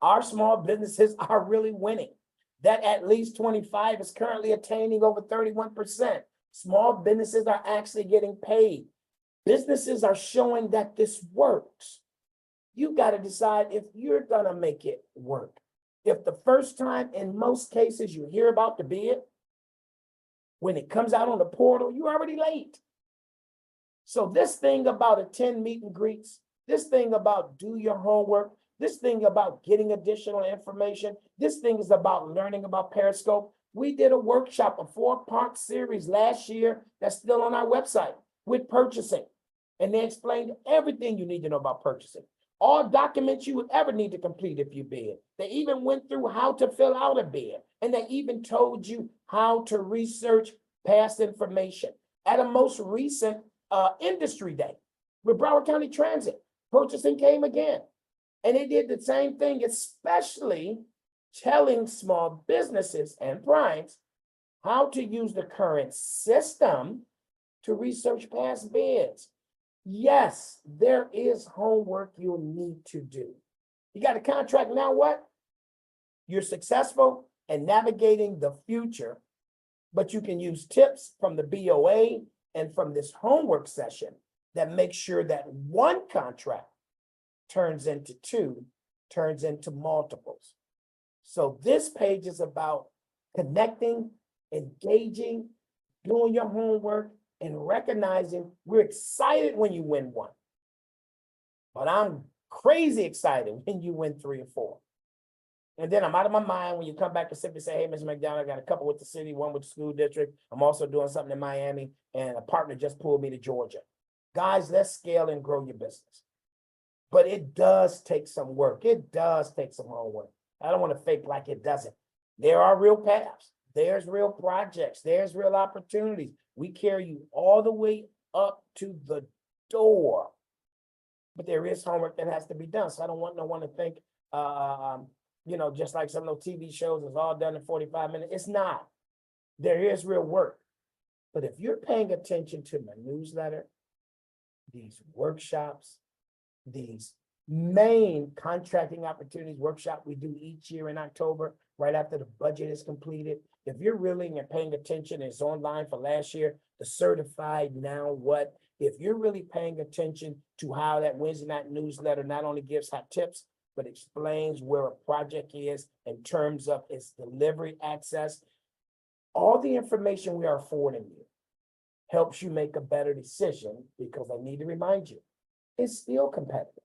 Our small businesses are really winning. That at least 25 is currently attaining over 31%. Small businesses are actually getting paid. Businesses are showing that this works. You got to decide if you're going to make it work. If the first time in most cases you hear about the bid, when it comes out on the portal, you're already late. So this thing about attend meet and greets, this thing about do your homework, this thing about getting additional information, this thing is about learning about Periscope. We did a workshop, a 4-part series last year that's still on our website with purchasing. And they explained everything you need to know about purchasing. All documents you would ever need to complete if you bid. They even went through how to fill out a bid. And they even told you how to research past information. At a most recent industry day with Broward County Transit, purchasing came again. And they did the same thing, especially telling small businesses and primes how to use the current system to research past bids. Yes, there is homework you'll need to do. You got a contract, now what? You're successful in navigating the future, but you can use tips from the BOA and from this homework session that makes sure that one contract turns into two, turns into multiples. So this page is about connecting, engaging, doing your homework, and recognizing we're excited when you win one. But I'm crazy excited when you win 3 or 4. And then I'm out of my mind when you come back and simply say, hey, Mr. McDonald, I got a couple with the city, one with the school district. I'm also doing something in Miami, and a partner just pulled me to Georgia. Guys, let's scale and grow your business. But it does take some work. It does take some homework. I don't want to fake like it doesn't. There are real paths. There's real projects. There's real opportunities. We carry you all the way up to the door. But there is homework that has to be done. So I don't want no one to think, just like some of those TV shows, it's all done in 45 minutes. It's not. There is real work. But if you're paying attention to my newsletter, these workshops, these main contracting opportunities workshop we do each year in October, right after the budget is completed. If you're really and paying attention, it's online for last year, the certified now what? If you're really paying attention to how that Wednesday night newsletter not only gives hot tips, but explains where a project is in terms of its delivery access, all the information we are affording you helps you make a better decision, because I need to remind you, it's still competitive.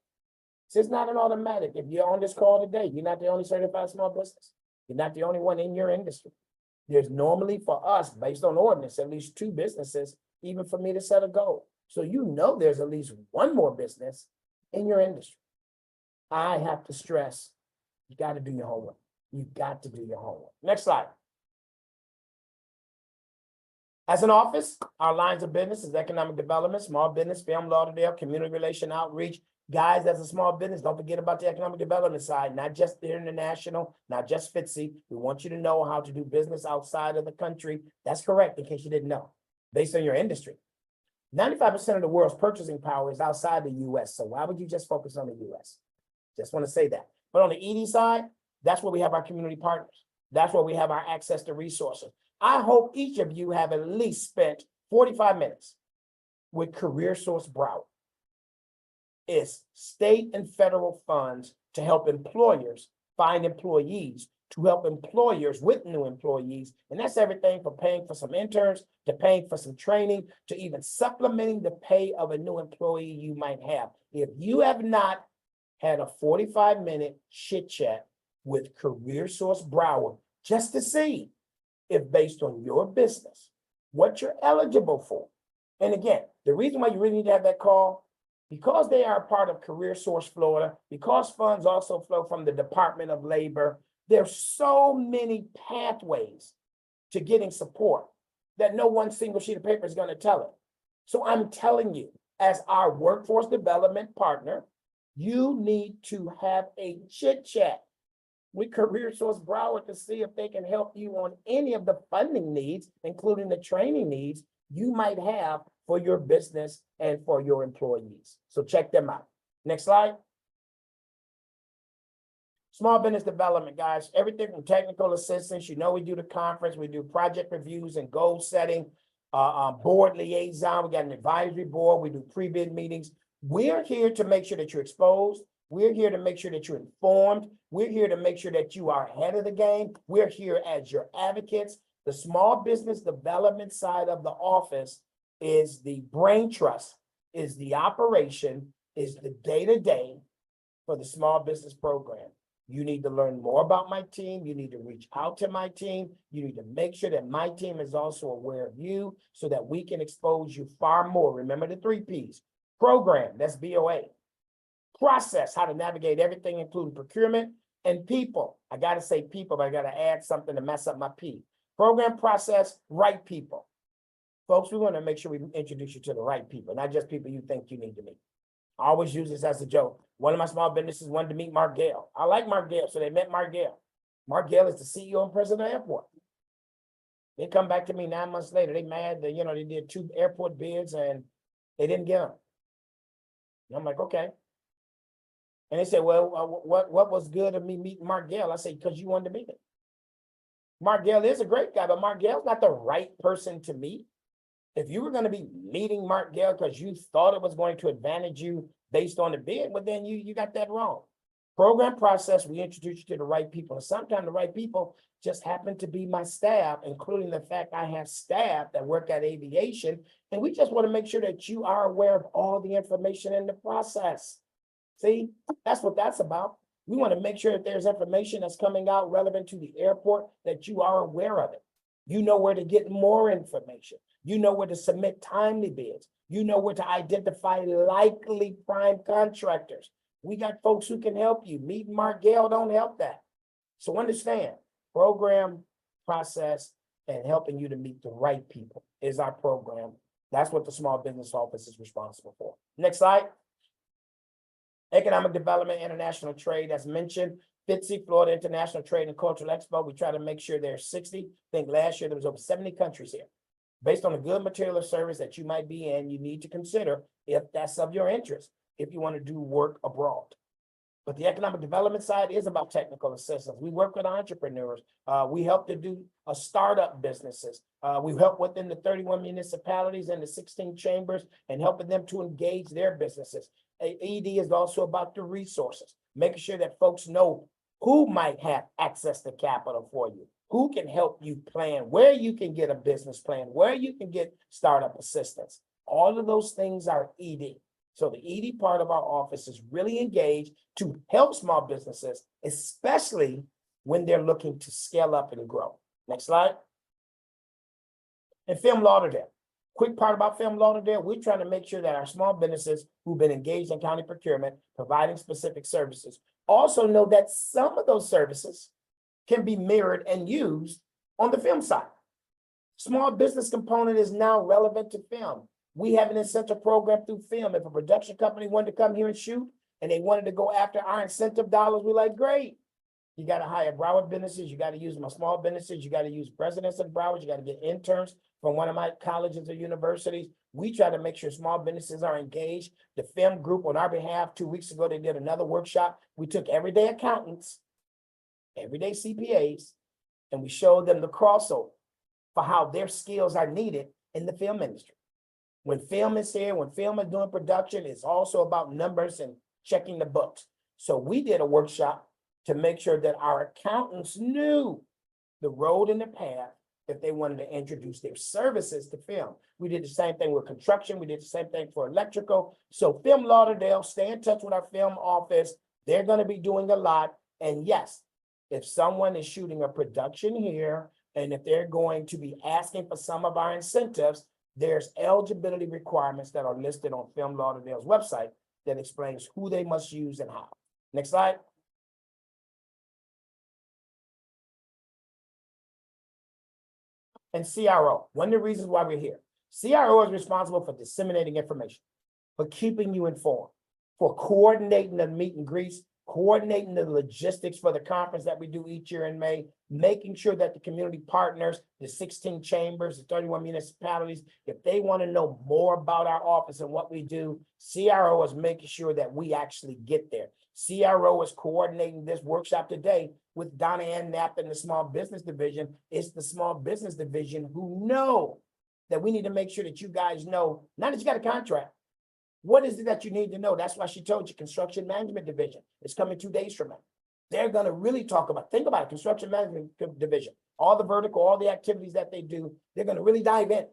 So it's not an automatic. If you're on this call today, you're not the only certified small business. You're not the only one in your industry. There's normally for us, based on ordinance, at least 2 businesses, even for me to set a goal. So there's at least one more business in your industry. I have to stress, you got to do your homework. You got to do your homework. Next slide. As an office, our lines of business is economic development, small business, Film Lauderdale, community relation outreach. Guys, as a small business, don't forget about the economic development side, not just the international, not just FITSE. We want you to know how to do business outside of the country. That's correct, in case you didn't know, based on your industry. 95% of the world's purchasing power is outside the US. So why would you just focus on the US? Just want to say that. But on the ED side, that's where we have our community partners. That's where we have our access to resources. I hope each of you have at least spent 45 minutes with Career Source Broward. It's state and federal funds to help employers find employees, to help employers with new employees. And that's everything from paying for some interns, to paying for some training, to even supplementing the pay of a new employee you might have. If you have not had a 45-minute chit chat with Career Source Broward, just to see if based on your business, what you're eligible for. And again, the reason why you really need to have that call, because they are a part of Career Source Florida, because funds also flow from the Department of Labor, there's so many pathways to getting support that no one single sheet of paper is going to tell it. So I'm telling you, as our workforce development partner, you need to have a chit chat with Career Source Broward to see if they can help you on any of the funding needs, including the training needs you might have for your business and for your employees. So check them out. Next slide. Small business development, guys. Everything from technical assistance. We do the conference. We do project reviews and goal setting. Board liaison. We got an advisory board. We do pre-bid meetings. We're here to make sure that you're exposed. We're here to make sure that you're informed. We're here to make sure that you are ahead of the game. We're here as your advocates. The small business development side of the office is the brain trust, is the operation, is the day-to-day for the small business program. You need to learn more about my team. You need to reach out to my team. You need to make sure that my team is also aware of you so that we can expose you far more. Remember the 3 Ps. Program, that's BOA. Process, how to navigate everything, including procurement, and people. I got to say people, but I got to add something to mess up my P. Program, process, right people. Folks, we want to make sure we introduce you to the right people, not just people you think you need to meet. I always use this as a joke. One of my small businesses wanted to meet Mark Gale. I like Mark Gale, so they met Mark Gale. Mark Gale is the CEO and president of the airport. They come back to me 9 months later. They mad that, they did 2 airport bids and they didn't get them. And I'm like, okay. And they said, well, what was good of me meeting Mark Gale? I said, because you wanted to meet him. Mark Gale is a great guy, but Mark Gale's not the right person to meet. If you were going to be meeting Mark Gale because you thought it was going to advantage you based on the bid, well, then you got that wrong. Program process, we introduce you to the right people. And sometimes the right people just happen to be my staff, including the fact I have staff that work at aviation. And we just want to make sure that you are aware of all the information in the process. See, that's what that's about. We want to make sure that there's information that's coming out relevant to the airport, that you are aware of it. You know where to get more information. You know where to submit timely bids. You know where to identify likely prime contractors. We got folks who can help you. Meeting Mark Gale don't help that. So understand, program, process, and helping you to meet the right people is our program. That's what the Small Business Office is responsible for. Next slide. Economic Development, International Trade, as mentioned, FITSE, Florida International Trade and Cultural Expo. We try to make sure there's 60. I think last year there was over 70 countries here. Based on the good material or service that you might be in, you need to consider if that's of your interest, if you want to do work abroad. But the economic development side is about technical assistance. We work with entrepreneurs. We help to do startup businesses. We help within the 31 municipalities and the 16 chambers and helping them to engage their businesses. ED is also about the resources, making sure that folks know who might have access to capital for you, who can help you plan, where you can get a business plan, where you can get startup assistance. All of those things are ED. So the ED part of our office is really engaged to help small businesses, especially when they're looking to scale up and grow. Next slide. And Film Lauderdale. Quick part about Film Lauderdale, we're trying to make sure that our small businesses who've been engaged in county procurement, providing specific services, also know that some of those services can be mirrored and used on the film side. Small business component is now relevant to film. We have an incentive program through film. If a production company wanted to come here and shoot and they wanted to go after our incentive dollars, we're like, great. You got to hire Broward businesses. You got to use my small businesses. You got to use presidents of Broward. You got to get interns from one of my colleges or universities. We try to make sure small businesses are engaged. The film group on our behalf, 2 weeks ago, they did another workshop. We took everyday accountants, everyday CPAs, and we showed them the crossover for how their skills are needed in the film industry. When film is here, when film is doing production, it's also about numbers and checking the books. So we did a workshop to make sure that our accountants knew the road and the path if they wanted to introduce their services to film. We did the same thing with construction. We did the same thing for electrical. So Film Lauderdale, stay in touch with our film office. They're going to be doing a lot. And yes, if someone is shooting a production here, and if they're going to be asking for some of our incentives, there's eligibility requirements that are listed on Film Lauderdale's website that explains who they must use and how. Next slide. And CRO, one of the reasons why we're here. CRO is responsible for disseminating information, for keeping you informed, for coordinating the meet and greets, coordinating the logistics for the conference that we do each year in May, making sure that the community partners, the 16 chambers, the 31 municipalities, if they want to know more about our office and what we do, CRO is making sure that we actually get there. CRO is coordinating this workshop today with Donna Ann Knapp in the Small Business Division. It's the Small Business Division who know that we need to make sure that you guys know, not that you got a contract, what is it that you need to know? That's why she told you Construction Management Division is coming 2 days from now. They're going to really talk about, think about it, Construction Management Division, all the vertical, all the activities that they do. They're going to really dive in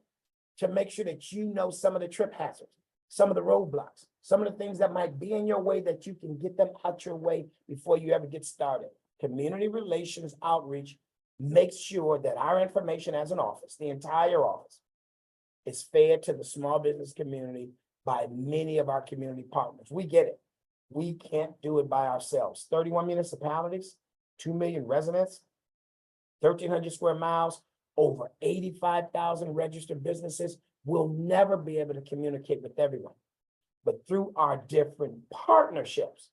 to make sure that you know some of the trip hazards, some of the roadblocks, some of the things that might be in your way that you can get them out your way before you ever get started. Community Relations Outreach makes sure that our information as an office, the entire office, is fed to the small business community by many of our community partners. We get it. We can't do it by ourselves. 31 municipalities, 2 million residents, 1,300 square miles, over 85,000 registered businesses. We'll never be able to communicate with everyone. But through our different partnerships,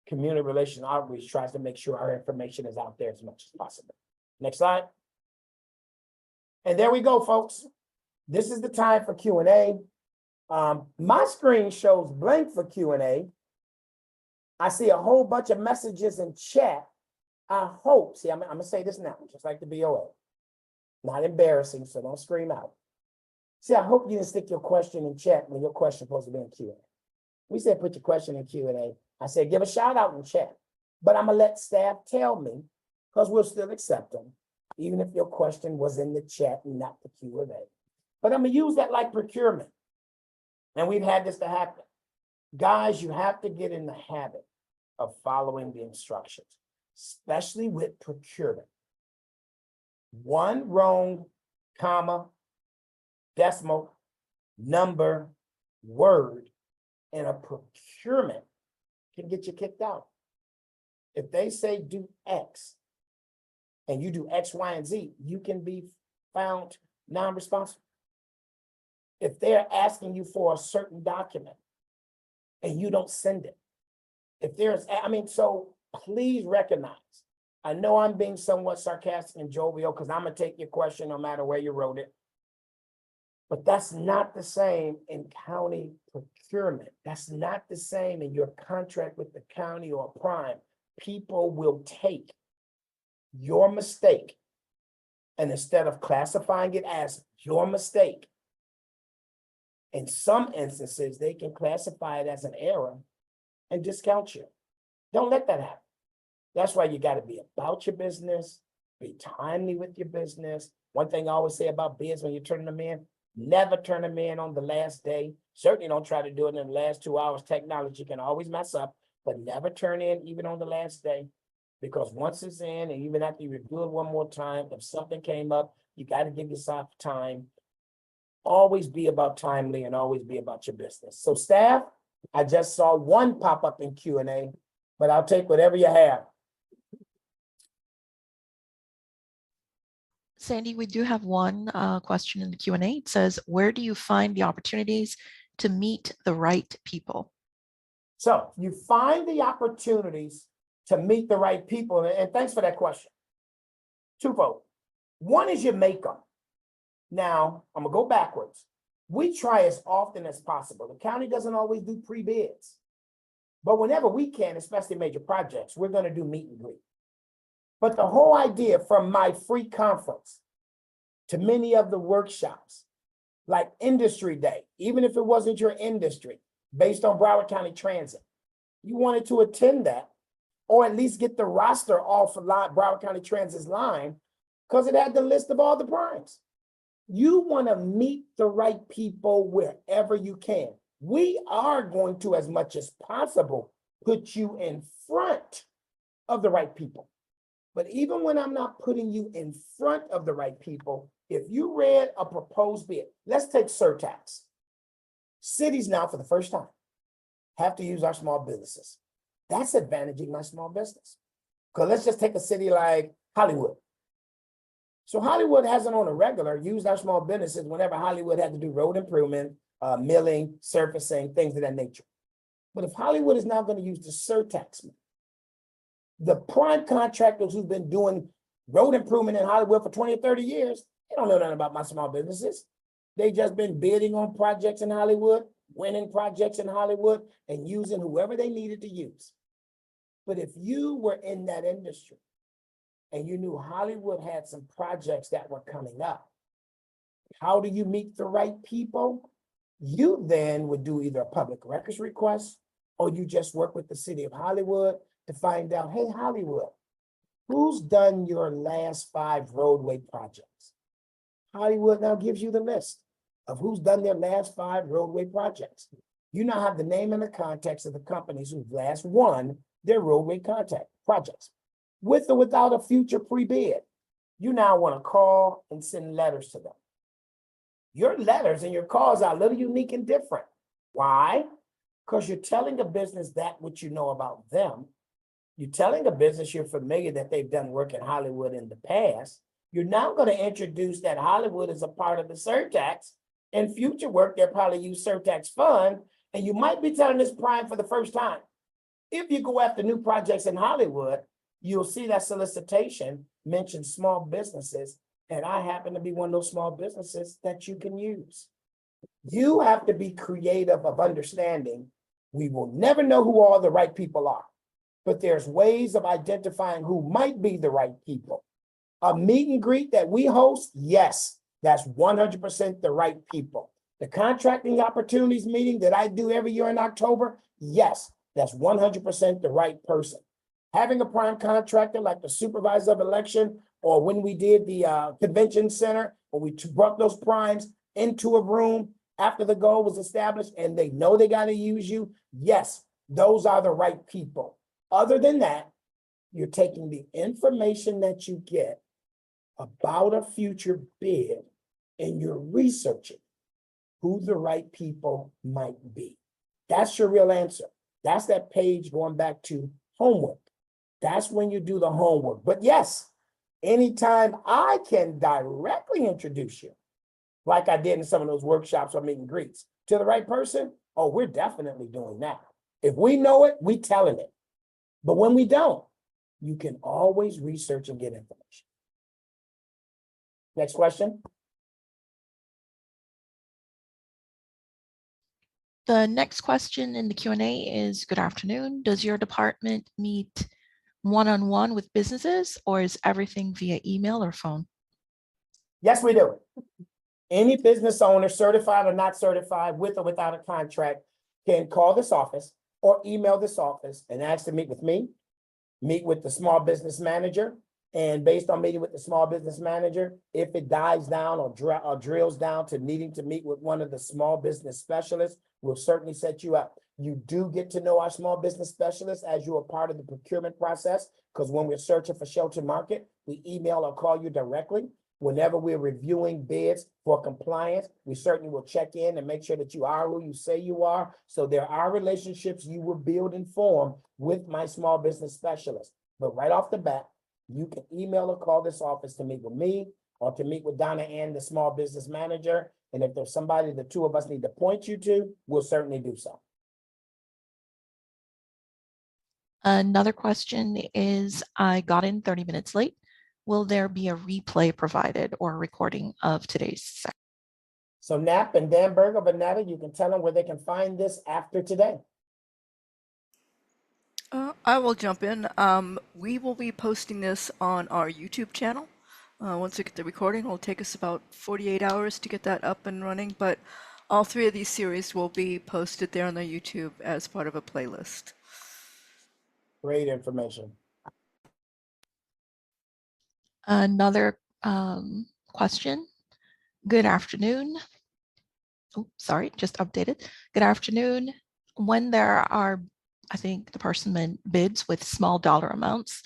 Community Relations Outreach tries to make sure our information is out there as much as possible. Next slide. And there we go, folks. This is the time for Q&A. My screen shows blank for Q&A. I see a whole bunch of messages in chat. I hope, see, I'm gonna say this now, just like the BOA. Not embarrassing, so don't scream out. See, I hope you didn't stick your question in chat when your question supposed to be in Q&A. We said put your question in Q&A. I said give a shout out in chat, but I'm gonna let staff tell me because we'll still accept them, even if your question was in the chat and not the Q&A. But I'm gonna use that like procurement. And we've had this to happen. Guys, you have to get in the habit of following the instructions, especially with procurement. One wrong comma, decimal, number, word in a procurement can get you kicked out. If they say do X and you do X, Y, and Z, you can be found non-responsible. If they're asking you for a certain document and you don't send it, if there's, so please recognize, I know I'm being somewhat sarcastic and jovial because I'm gonna take your question no matter where you wrote it. But that's not the same in county procurement. That's not the same in your contract with the county or prime. People will take your mistake and instead of classifying it as your mistake, in some instances, they can classify it as an error and discount you. Don't let that happen. That's why you got to be about your business, be timely with your business. One thing I always say about bids when you're turning them in, never turn them in on the last day. Certainly don't try to do it in the last 2 hours. Technology can always mess up, but never turn in even on the last day. Because once it's in, and even after you review it one more time, if something came up, you got to give yourself time. Always be about timely and always be about your business. So staff, I just saw one pop up in Q&A, but I'll take whatever you have. Sandy, we do have one question in the Q&A. It says, where do you find the opportunities to meet the right people? So you find the opportunities to meet the right people. And thanks for that question. Twofold. One is you make them. Now, I'm gonna go backwards. We try as often as possible. The county doesn't always do pre-bids, but whenever we can, especially major projects, we're gonna do meet and greet. But the whole idea from my free conference to many of the workshops, like Industry Day, even if it wasn't your industry, based on Broward County Transit, you wanted to attend that, or at least get the roster off of Broward County Transit's line, because it had the list of all the primes. You want to meet the right people wherever you can. We are going to, as much as possible, put you in front of the right people. But even when I'm not putting you in front of the right people, if you read a proposed bid, let's take surtax. Cities now, for the first time, have to use our small businesses. That's advantaging my small business. Because let's just take a city like Hollywood. So Hollywood hasn't on a regular used our small businesses whenever Hollywood had to do road improvement, milling, surfacing, things of that nature. But if Hollywood is now going to use the surtax, the prime contractors who've been doing road improvement in Hollywood for 20 or 30 years, they don't know nothing about my small businesses. They just been bidding on projects in Hollywood, winning projects in Hollywood, and using whoever they needed to use. But if you were in that industry and you knew Hollywood had some projects that were coming up, how do you meet the right people? You then would do either a public records request, or you just work with the city of Hollywood to find out, hey, Hollywood, who's done your last 5 roadway projects? Hollywood now gives you the list of who's done their last 5 roadway projects. You now have the name and the context of the companies who've last won their roadway projects. With or without a future pre-bid, you now want to call and send letters to them. Your letters and your calls are a little unique and different. Why? Because you're telling a business that which you know about them. You're telling a business you're familiar that they've done work in Hollywood in the past. You're now going to introduce that Hollywood is a part of the surtax. In future work, they'll probably use surtax fund, and you might be telling this prime for the first time. If you go after new projects in Hollywood, you'll see that solicitation mentions small businesses, and I happen to be one of those small businesses that you can use. You have to be creative of understanding. We will never know who all the right people are, but there's ways of identifying who might be the right people. A meet and greet that we host, yes, That's 100% the right people. The contracting opportunities meeting that I do every year in October, yes, that's 100% the right person. Having a prime contractor like the supervisor of election, or when we did the convention center, or we brought those primes into a room after the goal was established and they know they got to use you, yes, those are the right people. Other than that, you're taking the information that you get about a future bid and you're researching who the right people might be. That's your real answer. That's that page going back to homework. That's when you do the homework. But yes, anytime I can directly introduce you, like I did in some of those workshops or meet and greets, to the right person, oh, we're definitely doing that. If we know it, we telling it. But when we don't, you can always research and get information. Next question. The next question in the Q&A is, good afternoon. Does your department meet one-on-one with businesses, or is everything via email or phone? Yes, we do. Any business owner, certified or not certified, with or without a contract, can call this office or email this office and ask to meet with me, meet with the small business manager. And based on meeting with the small business manager, if it dies down or drills down to needing to meet with one of the small business specialists, we'll certainly set you up. You do get to know our small business specialists as you are part of the procurement process, because when we're searching for shelter market, we email or call you directly. Whenever we're reviewing bids for compliance, we certainly will check in and make sure that you are who you say you are. So there are relationships you will build and form with my small business specialist. But right off the bat, you can email or call this office to meet with me or to meet with Donna Ann, the small business manager. And if there's somebody the two of us need to point you to, we'll certainly do so. Another question is, I got in 30 minutes late. Will there be a replay provided or a recording of today's session? So Knapp and Dan Berger, Vanetta, you can tell them where they can find this after today. I will jump in. We will be posting this on our YouTube channel. Once we get the recording, it'll take us about 48 hours to get that up and running, but all three of these series will be posted there on the YouTube as part of a playlist. Great information. Another question. Good afternoon. Oh, sorry, just updated. Good afternoon. When there are, I think the person meant bids with small dollar amounts,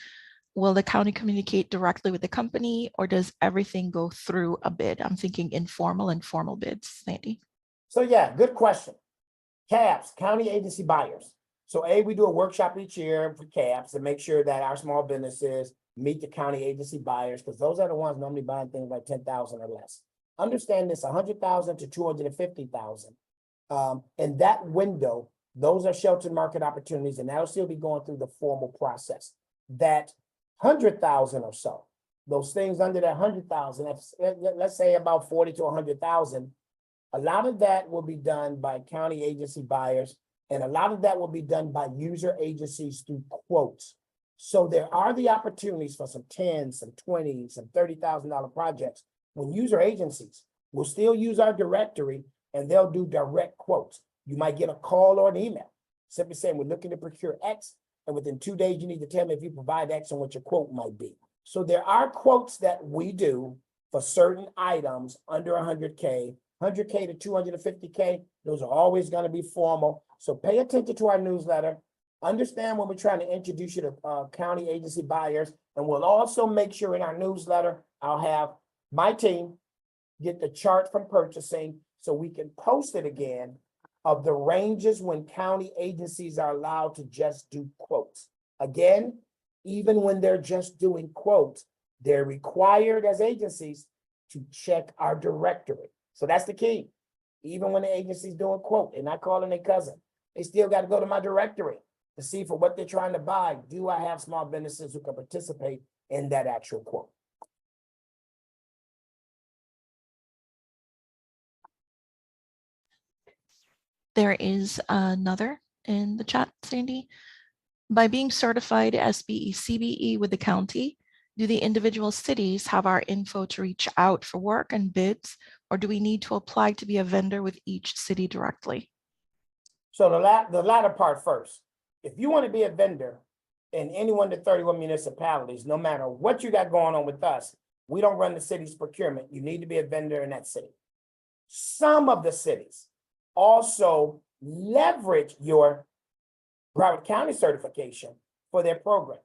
will the county communicate directly with the company, or does everything go through a bid? I'm thinking informal and formal bids, Sandy. So yeah, good question. CABs, county agency buyers. So we do a workshop each year for CABs to make sure that our small businesses meet the county agency buyers, because those are the ones normally buying things like 10,000 or less. Understand this, 100,000 to 250,000. In that window, those are sheltered market opportunities, and that'll still be going through the formal process. That 100,000 or so, those things under that 100,000, let's say about 40 to 100,000, a lot of that will be done by county agency buyers, and a lot of that will be done by user agencies through quotes. So there are the opportunities for some 10, some 20, some $30,000 projects when user agencies will still use our directory and they'll do direct quotes. You might get a call or an email simply saying, we're looking to procure X, and within 2 days, you need to tell me if you provide X and what your quote might be. So there are quotes that we do for certain items under 100K, 100K to 250K. Those are always going to be formal. So pay attention to our newsletter. Understand when we're trying to introduce you to county agency buyers. And we'll also make sure in our newsletter, I'll have my team get the chart from purchasing so we can post it again of the ranges when county agencies are allowed to just do quotes. Again, even when they're just doing quotes, they're required as agencies to check our directory. So that's the key. Even when the agency's doing quote, they're not calling their cousin. They still got to go to my directory to see for what they're trying to buy. Do I have small businesses who can participate in that actual quote? There is another in the chat, Sandy. By being certified SBE CBE with the county, Do the individual cities have our info to reach out for work and bids, or do we need to apply to be a vendor with each city directly? So the latter part first. If you want to be a vendor in any one of the 31 municipalities, no matter what you got going on with us, we don't run the city's procurement. You need to be a vendor in that city. Some of the cities also leverage your Broward County certification for their program.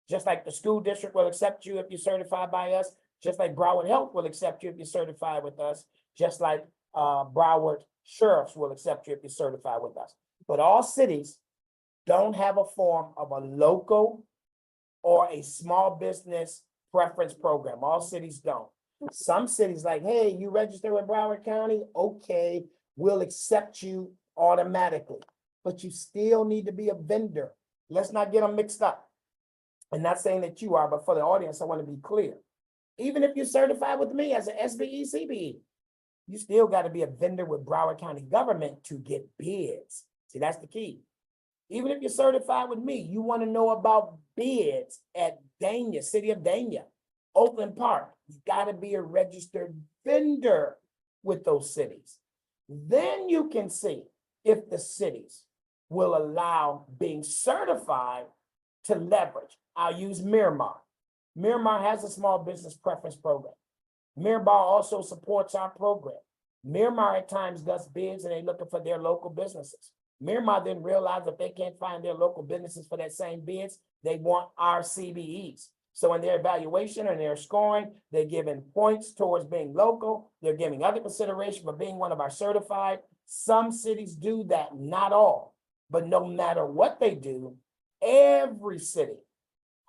Just like the school district will accept you if you're certified by us, just like Broward Health will accept you if you're certified with us, just like Broward Sheriffs will accept you if you're certified with us. But all cities don't have a form of a local or a small business preference program. All cities don't. Some cities like, hey, you register with Broward County? Okay, we'll accept you automatically. But you still need to be a vendor. Let's not get them mixed up. I'm not saying that you are, but for the audience, I want to be clear. Even if you're certified with me as an SBE, CBE, you still got to be a vendor with Broward County government to get bids. See, that's the key. Even if you're certified with me, you want to know about bids at Dania, City of Dania, Oakland Park. You got to be a registered vendor with those cities. Then you can see if the cities will allow being certified to leverage. I'll use Miramar. Miramar has a small business preference program. Miramar also supports our program. Miramar at times does bids and they're looking for their local businesses. Miramar then realized if they can't find their local businesses for that same bids, they want our CBEs. So in their evaluation and their scoring, they're giving points towards being local. They're giving other consideration for being one of our certified. Some cities do that, not all. But no matter what they do, every city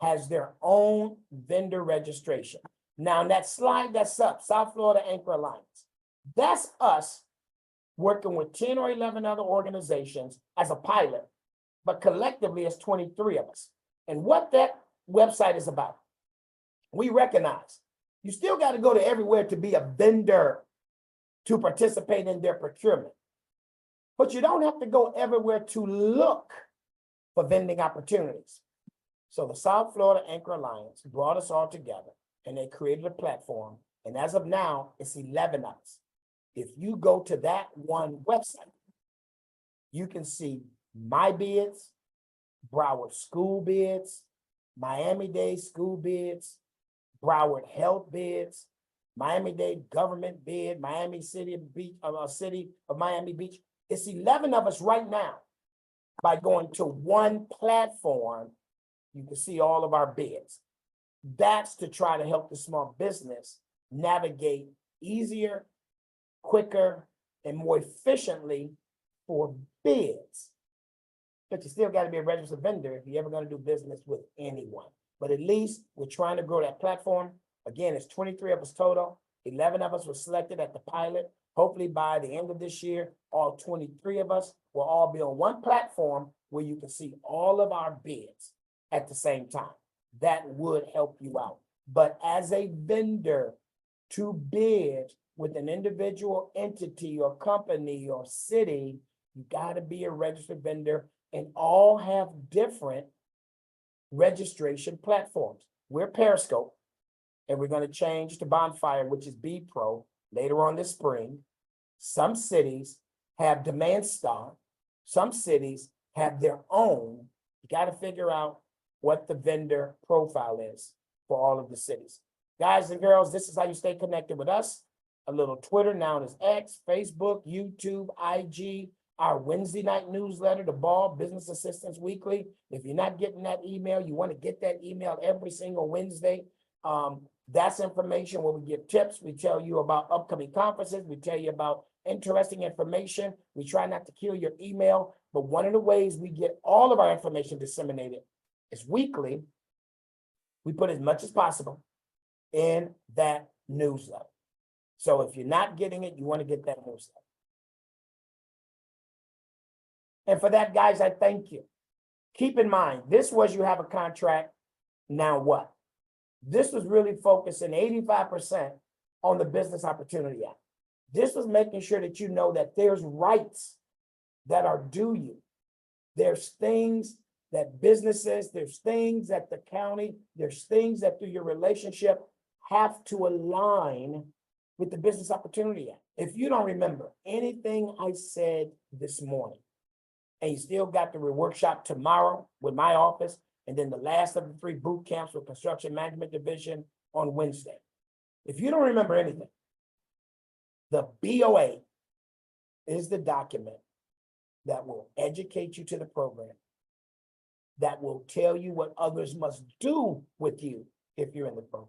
has their own vendor registration. Now, in that slide that's up, South Florida Anchor Alliance, that's us working with 10 or 11 other organizations as a pilot, but collectively it's 23 of us. And what that website is about, we recognize you still got to go to everywhere to be a vendor to participate in their procurement. But you don't have to go everywhere to look for vending opportunities. So the South Florida Anchor Alliance brought us all together and they created a platform. And as of now, it's 11 of us. If you go to that one website, you can see my bids, Broward school bids, Miami-Dade school bids, Broward health bids, Miami-Dade government bid, Miami City Beach, City of Miami Beach. It's 11 of us right now. By going to one platform, you can see all of our bids. That's to try to help the small business navigate easier, quicker, and more efficiently for bids. But you still got to be a registered vendor if you're ever going to do business with anyone. But at least we're trying to grow that platform. Again, it's 23 of us total. 11 of us were selected at the pilot. Hopefully by the end of this year, all 23 of us will all be on one platform where you can see all of our bids at the same time. That would help you out. But as a vendor to bid with an individual entity or company or city, you got to be a registered vendor and all have different registration platforms. We're Periscope, and we're going to change to Bonfire, which is B Pro, later on this spring. Some cities have Demand Star. Some cities have their own. You got to figure out what the vendor profile is for all of the cities. Guys and girls, this is how you stay connected with us. A little Twitter, now as X, Facebook, YouTube, IG, our Wednesday night newsletter, The Ball, Business Assistance Weekly. If you're not getting that email, you want to get that email every single Wednesday. That's information where we give tips. We tell you about upcoming conferences. We tell you about interesting information. We try not to kill your email, but one of the ways we get all of our information disseminated is weekly. We put as much as possible in that newsletter. So if you're not getting it, you want to get that newsletter. And for that, guys, I thank you. Keep in mind, this was you have a contract, now what? This was really focusing 85% on the Business Opportunity Act. This was making sure that you know that there's rights that are due you. There's things that businesses, there's things that the county, there's things that through your relationship have to align with the Business Opportunity Act. If you don't remember anything I said this morning, and you still got the workshop tomorrow with my office, and then the last of the 3 boot camps with Construction Management Division on Wednesday. If you don't remember anything, the BOA is the document that will educate you to the program, that will tell you what others must do with you if you're in the program,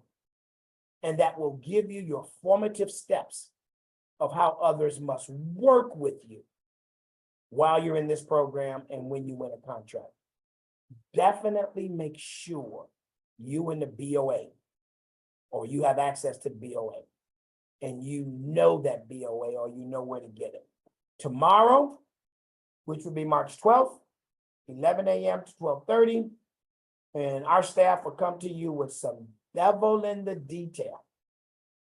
and that will give you your formative steps of how others must work with you while you're in this program and when you win a contract. Definitely make sure you in the BOA, or you have access to the BOA, and you know that BOA, or you know where to get it. Tomorrow, which will be March 12th, 11 a.m. to 12:30, and our staff will come to you with some devil in the detail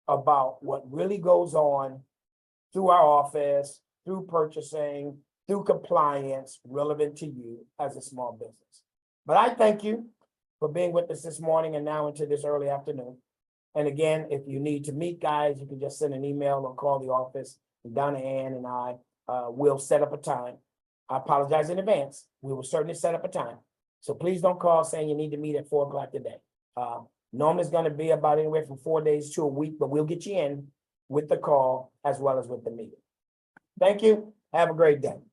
about what really goes on through our office, through purchasing, through compliance, relevant to you as a small business. But I thank you for being with us this morning and now into this early afternoon. And again, if you need to meet, guys, you can just send an email or call the office. And Donna Ann and I will set up a time. I apologize in advance. We will certainly set up a time. So please don't call saying you need to meet at 4 o'clock today. Normally it's going to be about anywhere from 4 days to a week, but we'll get you in with the call as well as with the meeting. Thank you. Have a great day.